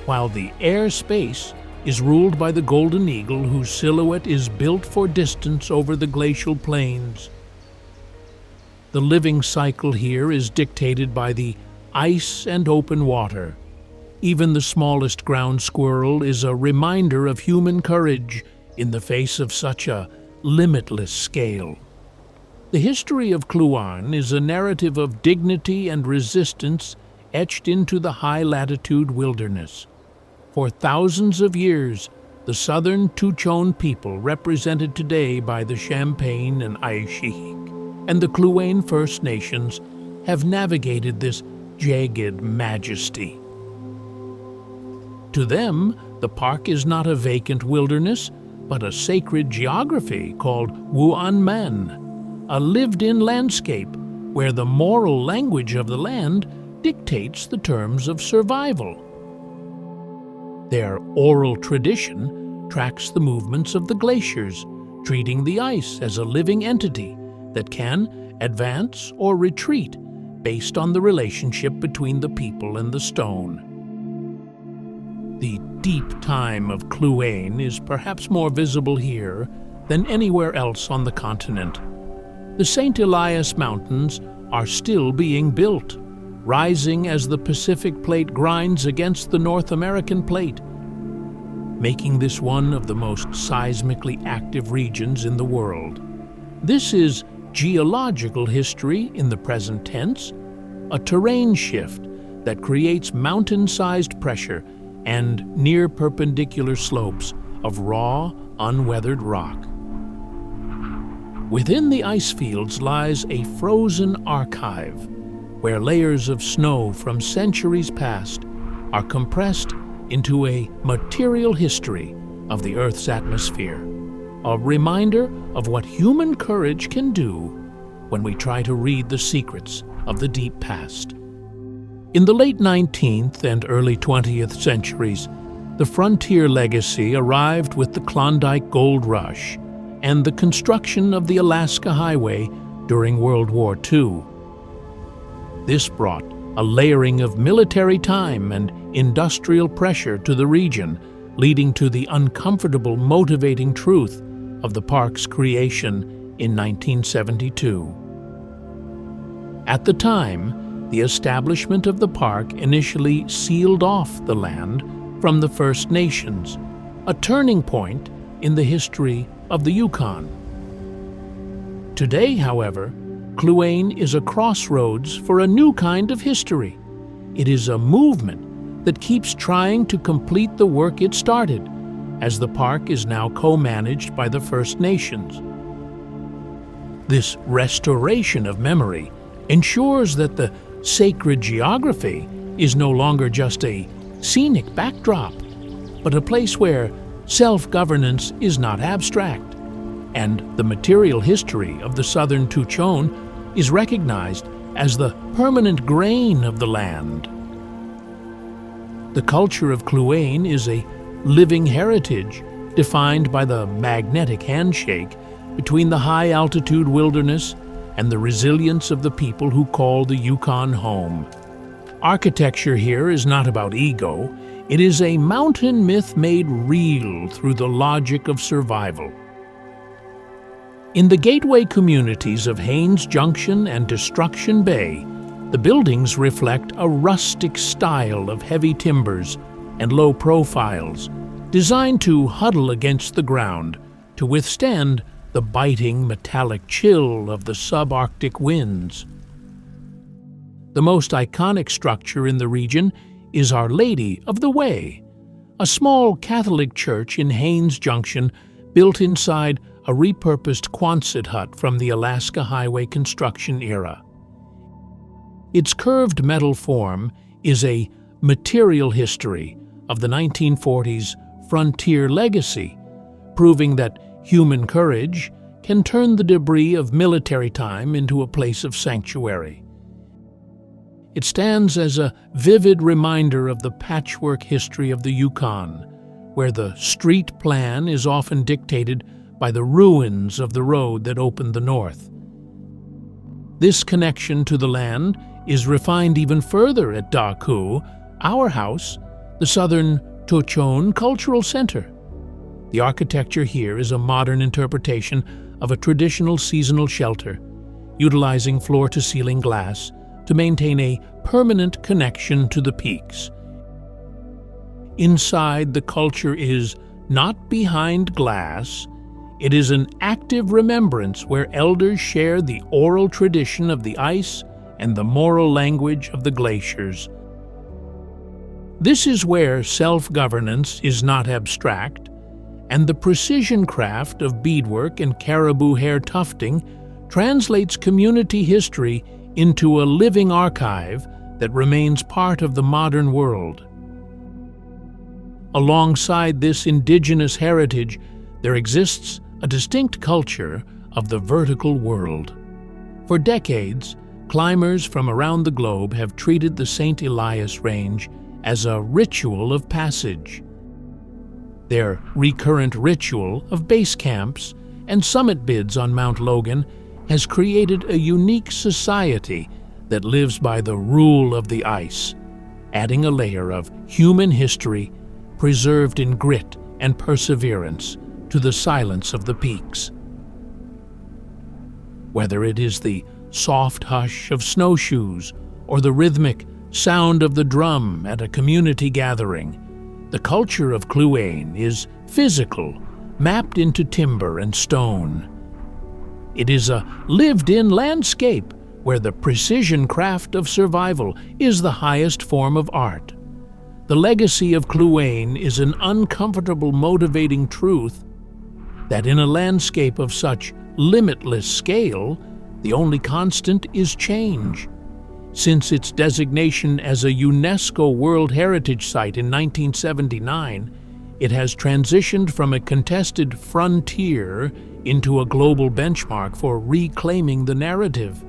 while the air space is ruled by the golden eagle, whose silhouette is built for distance over the glacial plains. The living cycle here is dictated by the ice and open water. Even the smallest ground squirrel is a reminder of human courage in the face of such a limitless scale. The history of Kluane is a narrative of dignity and resistance etched into the high-latitude wilderness. For thousands of years, the southern Tuchone people, represented today by the Champagne and Aísínai'pi and the Kluane First Nations, have navigated this jagged majesty. To them, the park is not a vacant wilderness, but a sacred geography called Wu'an, a lived-in landscape where the moral language of the land dictates the terms of survival. Their oral tradition tracks the movements of the glaciers, treating the ice as a living entity that can advance or retreat based on the relationship between the people and the stone. The deep time of Kluane is perhaps more visible here than anywhere else on the continent. The St. Elias Mountains are still being built, rising as the Pacific Plate grinds against the North American Plate, making this one of the most seismically active regions in the world. This is geological history in the present tense, a terrain shift that creates mountain-sized pressure and near-perpendicular slopes of raw, unweathered rock. Within the ice fields lies a frozen archive, where layers of snow from centuries past are compressed into a material history of the Earth's atmosphere, a reminder of what human courage can do when we try to read the secrets of the deep past. In the late 19th and early 20th centuries, the frontier legacy arrived with the Klondike Gold Rush and the construction of the Alaska Highway during World War II. This brought a layering of military time and industrial pressure to the region, leading to the uncomfortable, motivating truth of the park's creation in 1972. At the time, the establishment of the park initially sealed off the land from the First Nations, a turning point in the history of the Yukon. Today, however, Kluane is a crossroads for a new kind of history. It is a movement that keeps trying to complete the work it started, as the park is now co-managed by the First Nations. This restoration of memory ensures that the sacred geography is no longer just a scenic backdrop, but a place where self-governance is not abstract, and the material history of the southern Tuchone is recognized as the permanent grain of the land. The culture of Kluane is a living heritage defined by the magnetic handshake between the high-altitude wilderness and the resilience of the people who call the Yukon home. Architecture here is not about ego. It is a mountain myth made real through the logic of survival. In the gateway communities of Haines Junction and Destruction Bay, the buildings reflect a rustic style of heavy timbers and low profiles, designed to huddle against the ground to withstand the biting metallic chill of the subarctic winds. The most iconic structure in the region is Our Lady of the Way, a small Catholic church in Haines Junction built inside a repurposed Quonset hut from the Alaska Highway construction era. Its curved metal form is a material history of the 1940s frontier legacy, proving that human courage can turn the debris of military time into a place of sanctuary. It stands as a vivid reminder of the patchwork history of the Yukon, where the street plan is often dictated by the ruins of the road that opened the north. This connection to the land is refined even further at Daku, our house, the southern Tochon Cultural Center. The architecture here is a modern interpretation of a traditional seasonal shelter, utilizing floor-to-ceiling glass to maintain a permanent connection to the peaks. Inside, the culture is not behind glass. It is an active remembrance where elders share the oral tradition of the ice and the moral language of the glaciers. This is where self-governance is not abstract, and the precision craft of beadwork and caribou hair tufting translates community history into a living archive that remains part of the modern world. Alongside this indigenous heritage, there exists a distinct culture of the vertical world. For decades, climbers from around the globe have treated the St. Elias Range as a ritual of passage. Their recurrent ritual of base camps and summit bids on Mount Logan has created a unique society that lives by the rule of the ice, adding a layer of human history preserved in grit and perseverance to the silence of the peaks. Whether it is the soft hush of snowshoes or the rhythmic sound of the drum at a community gathering, the culture of Kluane is physical, mapped into timber and stone. It is a lived-in landscape where the precision craft of survival is the highest form of art. The legacy of Kluane is an uncomfortable, motivating truth that in a landscape of such limitless scale, the only constant is change. Since its designation as a UNESCO World Heritage Site in 1979, it has transitioned from a contested frontier into a global benchmark for reclaiming the narrative.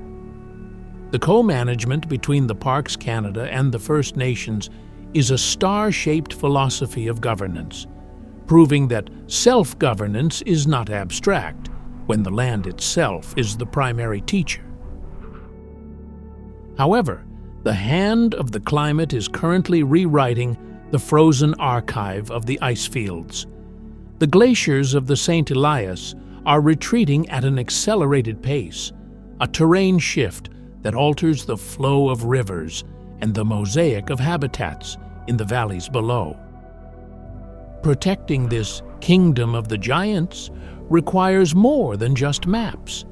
The co-management between the Parks Canada and the First Nations is a star-shaped philosophy of governance, proving that self-governance is not abstract when the land itself is the primary teacher. However, the hand of the climate is currently rewriting the frozen archive of the ice fields. The glaciers of the St. Elias are retreating at an accelerated pace, a terrain shift that alters the flow of rivers and the mosaic of habitats in the valleys below. Protecting this kingdom of the giants requires more than just maps.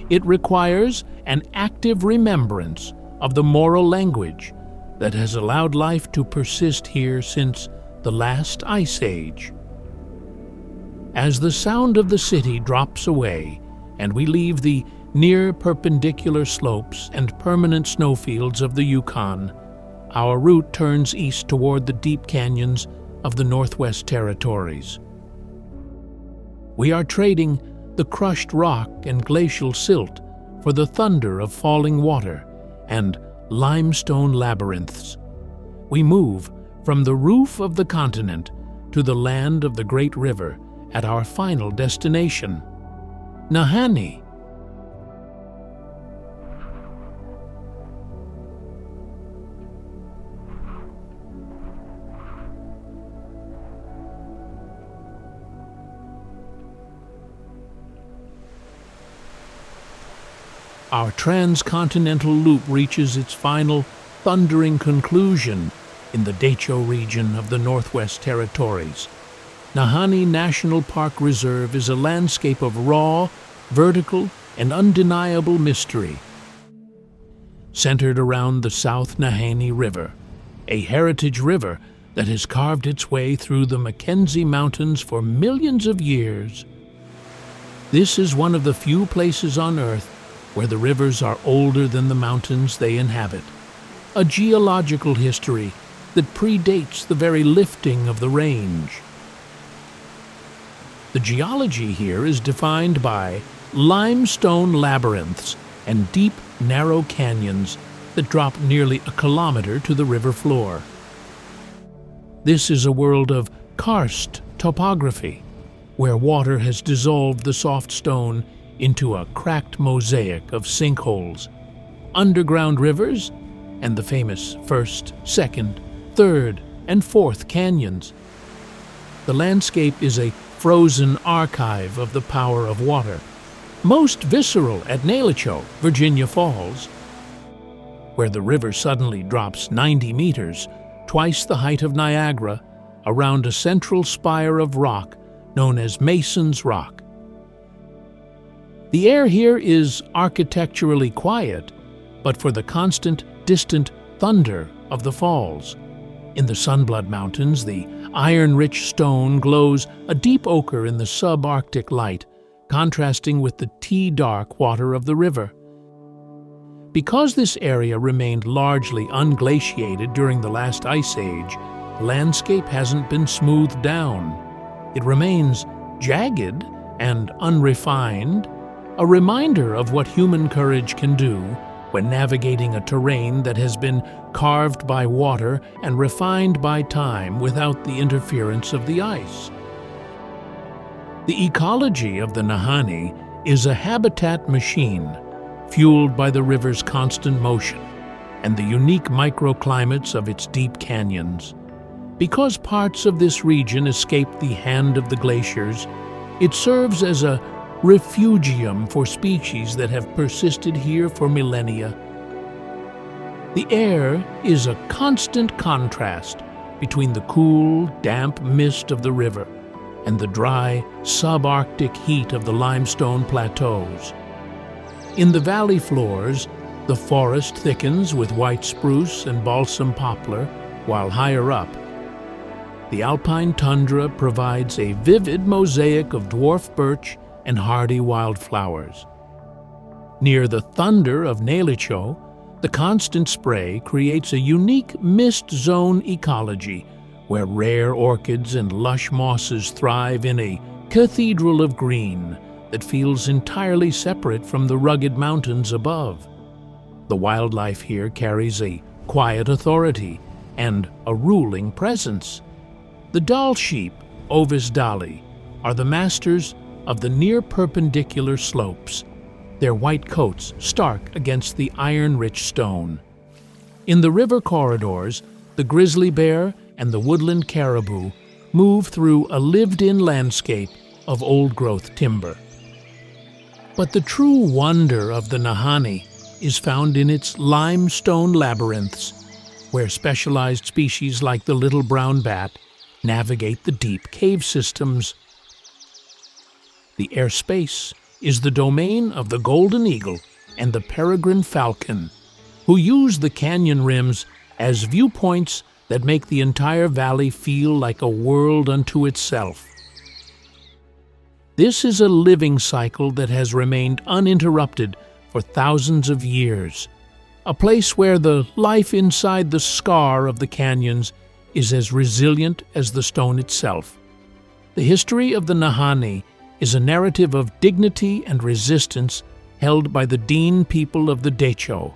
It requires an active remembrance of the moral language that has allowed life to persist here since the last ice age. As the sound of the city drops away and we leave the near perpendicular slopes and permanent snowfields of the Yukon, our route turns east toward the deep canyons of the Northwest Territories. We are trading the crushed rock and glacial silt for the thunder of falling water and limestone labyrinths. We move from the roof of the continent to the land of the Great River at our final destination, Nahanni. our transcontinental loop reaches its final thundering conclusion in the Decho region of the Northwest Territories. Nahanni National Park Reserve is a landscape of raw, vertical, and undeniable mystery. Centered around the South Nahanni River, a heritage river that has carved its way through the Mackenzie Mountains for millions of years. This is one of the few places on Earth where the rivers are older than the mountains they inhabit, a geological history that predates the very lifting of the range. The geology here is defined by limestone labyrinths and deep, narrow canyons that drop nearly a kilometer to the river floor. This is a world of karst topography, where water has dissolved the soft stone into a cracked mosaic of sinkholes, underground rivers, and the famous first, second, third, and fourth canyons. The landscape is a frozen archive of the power of water, most visceral at Nalicho, Virginia Falls, where the river suddenly drops 90 meters, twice the height of Niagara, around a central spire of rock known as Mason's Rock. The air here is architecturally quiet, but for the constant, distant thunder of the falls. In the Sunblood Mountains, the iron-rich stone glows a deep ochre in the subarctic light, contrasting with the tea-dark water of the river. Because this area remained largely unglaciated during the last ice age, the landscape hasn't been smoothed down. It remains jagged and unrefined, a reminder of what human courage can do when navigating a terrain that has been carved by water and refined by time without the interference of the ice. The ecology of the Nahanni is a habitat machine, fueled by the river's constant motion and the unique microclimates of its deep canyons. Because parts of this region escape the hand of the glaciers, it serves as a refugium for species that have persisted here for millennia. The air is a constant contrast between the cool, damp mist of the river and the dry, subarctic heat of the limestone plateaus. In the valley floors, the forest thickens with white spruce and balsam poplar, while higher up, the alpine tundra provides a vivid mosaic of dwarf birch and hardy wildflowers. Near the thunder of Nalicho, the constant spray creates a unique mist zone ecology where rare orchids and lush mosses thrive in a cathedral of green that feels entirely separate from the rugged mountains above. The wildlife here carries a quiet authority and a ruling presence. The Dall sheep, Ovis dalli, are the masters of the near-perpendicular slopes, their white coats stark against the iron-rich stone. In the river corridors, the grizzly bear and the woodland caribou move through a lived-in landscape of old-growth timber. But the true wonder of the Nahanni is found in its limestone labyrinths, where specialized species like the little brown bat navigate the deep cave systems. The airspace is the domain of the golden eagle and the peregrine falcon, who use the canyon rims as viewpoints that make the entire valley feel like a world unto itself. This is a living cycle that has remained uninterrupted for thousands of years, a place where the life inside the scar of the canyons is as resilient as the stone itself. The history of the Nahanni is a narrative of dignity and resistance held by the Dean people of the Decho,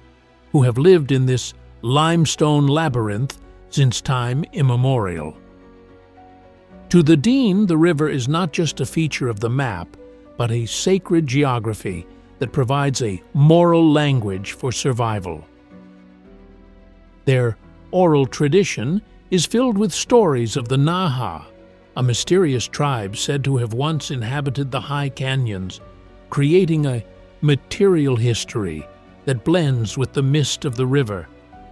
who have lived in this limestone labyrinth since time immemorial. To the Dean, the river is not just a feature of the map, but a sacred geography that provides a moral language for survival. Their oral tradition is filled with stories of the Naha, a mysterious tribe said to have once inhabited the high canyons, creating a material history that blends with the mist of the river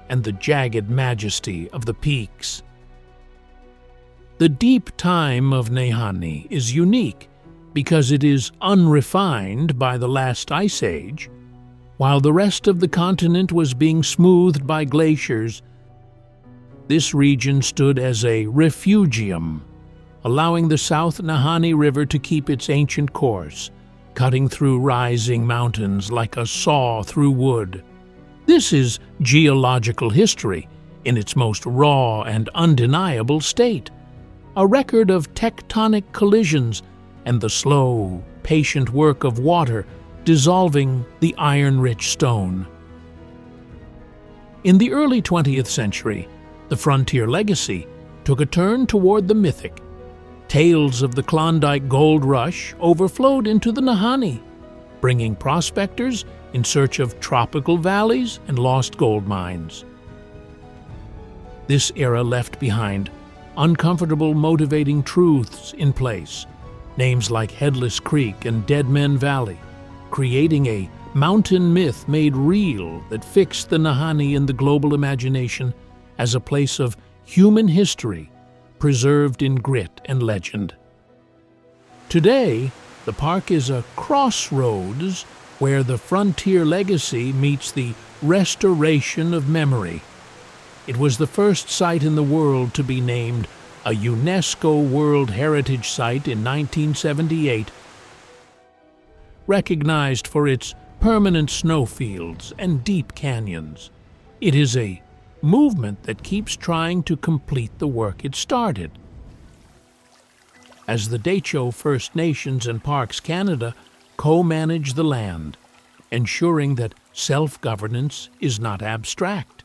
and the jagged majesty of the peaks. The deep time of Nahanni is unique because it is unrefined by the last ice age. While the rest of the continent was being smoothed by glaciers, this region stood as a refugium, allowing the South Nahanni River to keep its ancient course, cutting through rising mountains like a saw through wood. This is geological history in its most raw and undeniable state, a record of tectonic collisions and the slow, patient work of water dissolving the iron-rich stone. In the early 20th century, the frontier legacy took a turn toward the mythic. Tales of the Klondike gold rush overflowed into the Nahanni, bringing prospectors in search of tropical valleys and lost gold mines. This era left behind uncomfortable, motivating truths in place, names like Headless Creek and Dead Men Valley, creating a mountain myth made real that fixed the Nahanni in the global imagination as a place of human history preserved in grit and legend. Today, the park is a crossroads where the frontier legacy meets the restoration of memory. It was the first site in the world to be named a UNESCO World Heritage Site in 1978, recognized for its permanent snowfields and deep canyons. It is a movement that keeps trying to complete the work it started. As the Decho First Nations and Parks Canada co-manage the land, ensuring that self-governance is not abstract.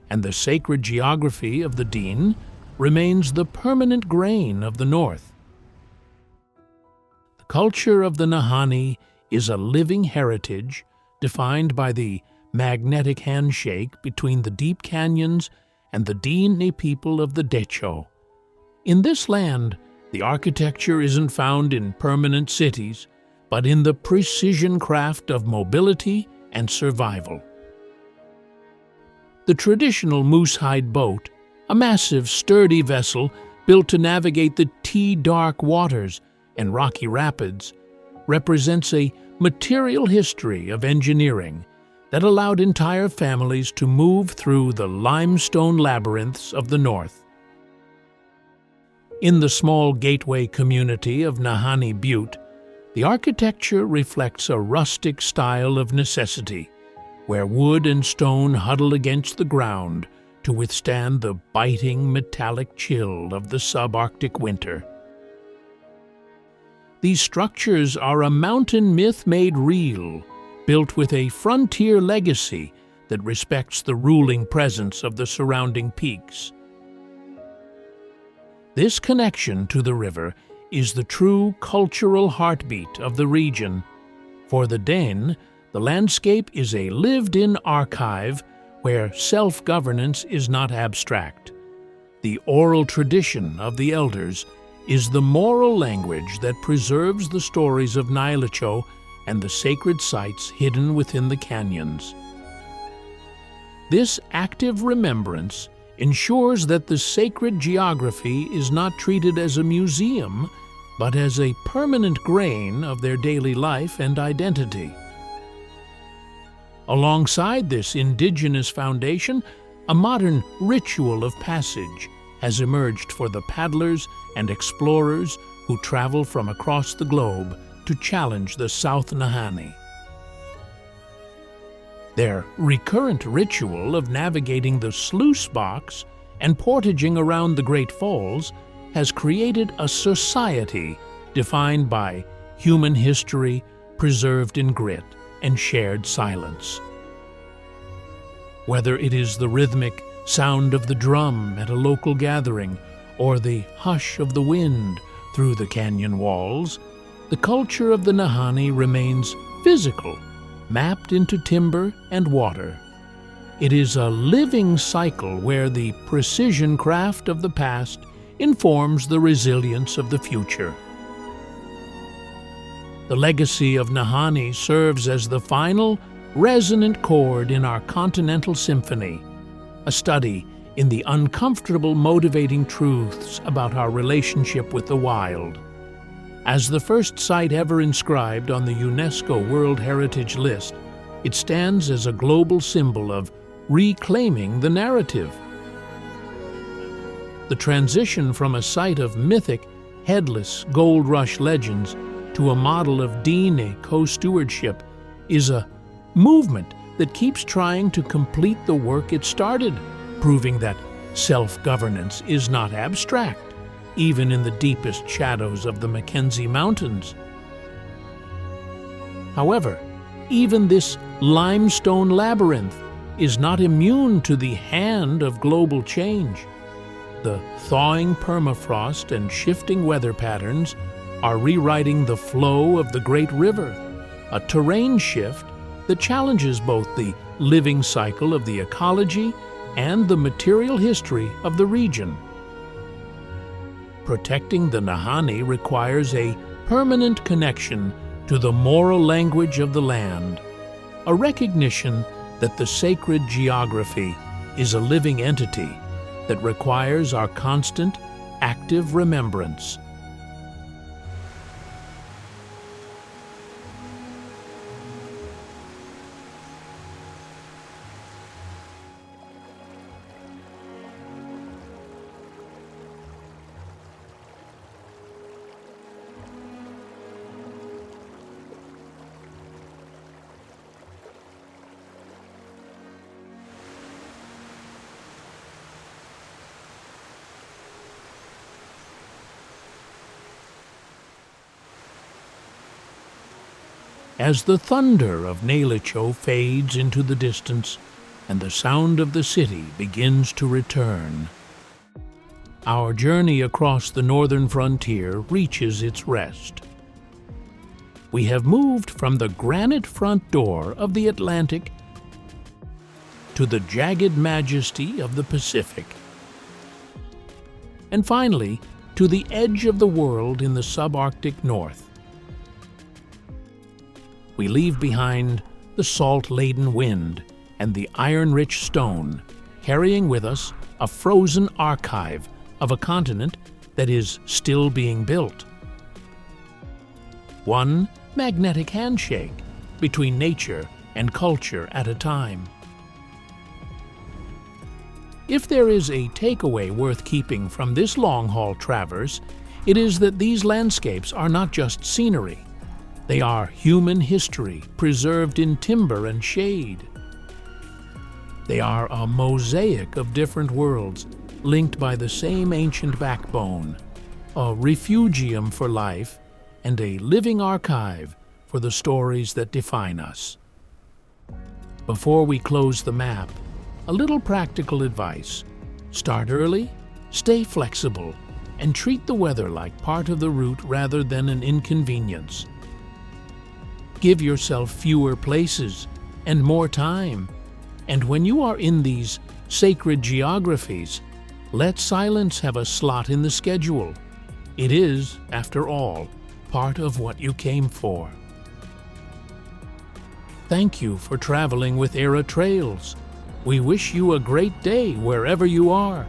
And the sacred geography of the Dean remains the permanent grain of the North. The culture of the Nahanni is a living heritage defined by the magnetic handshake between the deep canyons and the Áísínai'pi people of the Decho. In this land, the architecture isn't found in permanent cities, but in the precision craft of mobility and survival. The traditional moose-hide boat, a massive, sturdy vessel built to navigate the tea-dark waters and rocky rapids, represents a material history of engineering that allowed entire families to move through the limestone labyrinths of the north. In the small gateway community of Nahanni Butte, the architecture reflects a rustic style of necessity, where wood and stone huddle against the ground to withstand the biting metallic chill of the subarctic winter. These structures are a mountain myth made real, built with a frontier legacy that respects the ruling presence of the surrounding peaks. This connection to the river is the true cultural heartbeat of the region. For the Dane, the landscape is a lived-in archive where self-governance is not abstract. The oral tradition of the elders is the moral language that preserves the stories of Nilicho and the sacred sites hidden within the canyons. This active remembrance ensures that the sacred geography is not treated as a museum, but as a permanent grain of their daily life and identity. Alongside this indigenous foundation, a modern ritual of passage has emerged for the paddlers and explorers who travel from across the globe to challenge the South Nahanni. Their recurrent ritual of navigating the sluice box and portaging around the Great Falls has created a society defined by human history preserved in grit and shared silence. Whether it is the rhythmic sound of the drum at a local gathering or the hush of the wind through the canyon walls, the culture of the Nahanni remains physical, mapped into timber and water. It is a living cycle where the precision craft of the past informs the resilience of the future. The legacy of Nahanni serves as the final, resonant chord in our continental symphony, a study in the uncomfortable, motivating truths about our relationship with the wild. As the first site ever inscribed on the UNESCO World Heritage List, it stands as a global symbol of reclaiming the narrative. The transition from a site of mythic, headless gold rush legends to a model of Diné co-stewardship is a movement that keeps trying to complete the work it started, proving that self-governance is not abstract, even in the deepest shadows of the Mackenzie Mountains. However, even this limestone labyrinth is not immune to the hand of global change. The thawing permafrost and shifting weather patterns are rewriting the flow of the Great River, a terrain shift that challenges both the living cycle of the ecology and the material history of the region. Protecting the Nahanni requires a permanent connection to the moral language of the land, a recognition that the sacred geography is a living entity that requires our constant, active remembrance. As the thunder of Nalicho fades into the distance and the sound of the city begins to return, our journey across the northern frontier reaches its rest. We have moved from the granite front door of the Atlantic to the jagged majesty of the Pacific, and finally to the edge of the world in the subarctic north. We leave behind the salt-laden wind and the iron-rich stone, carrying with us a frozen archive of a continent that is still being built. One magnetic handshake between nature and culture at a time. If there is a takeaway worth keeping from this long-haul traverse, it is that these landscapes are not just scenery. They are human history preserved in timber and shade. They are a mosaic of different worlds linked by the same ancient backbone, a refugium for life and a living archive for the stories that define us. Before we close the map, a little practical advice. Start early, stay flexible, and treat the weather like part of the route rather than an inconvenience. Give yourself fewer places and more time, and when you are in these sacred geographies, let silence have a slot in the schedule. It is, after all, part of what you came for. Thank you for traveling with Era Trails. We wish you a great day wherever you are,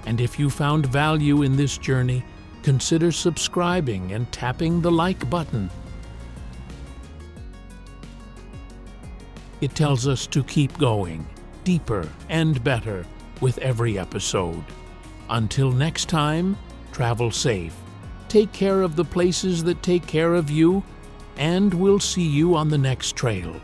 and if you found value in this journey, consider subscribing and tapping the like button. It tells us to keep going, deeper and better with every episode. Until next time, travel safe, take care of the places that take care of you, and we'll see you on the next trail.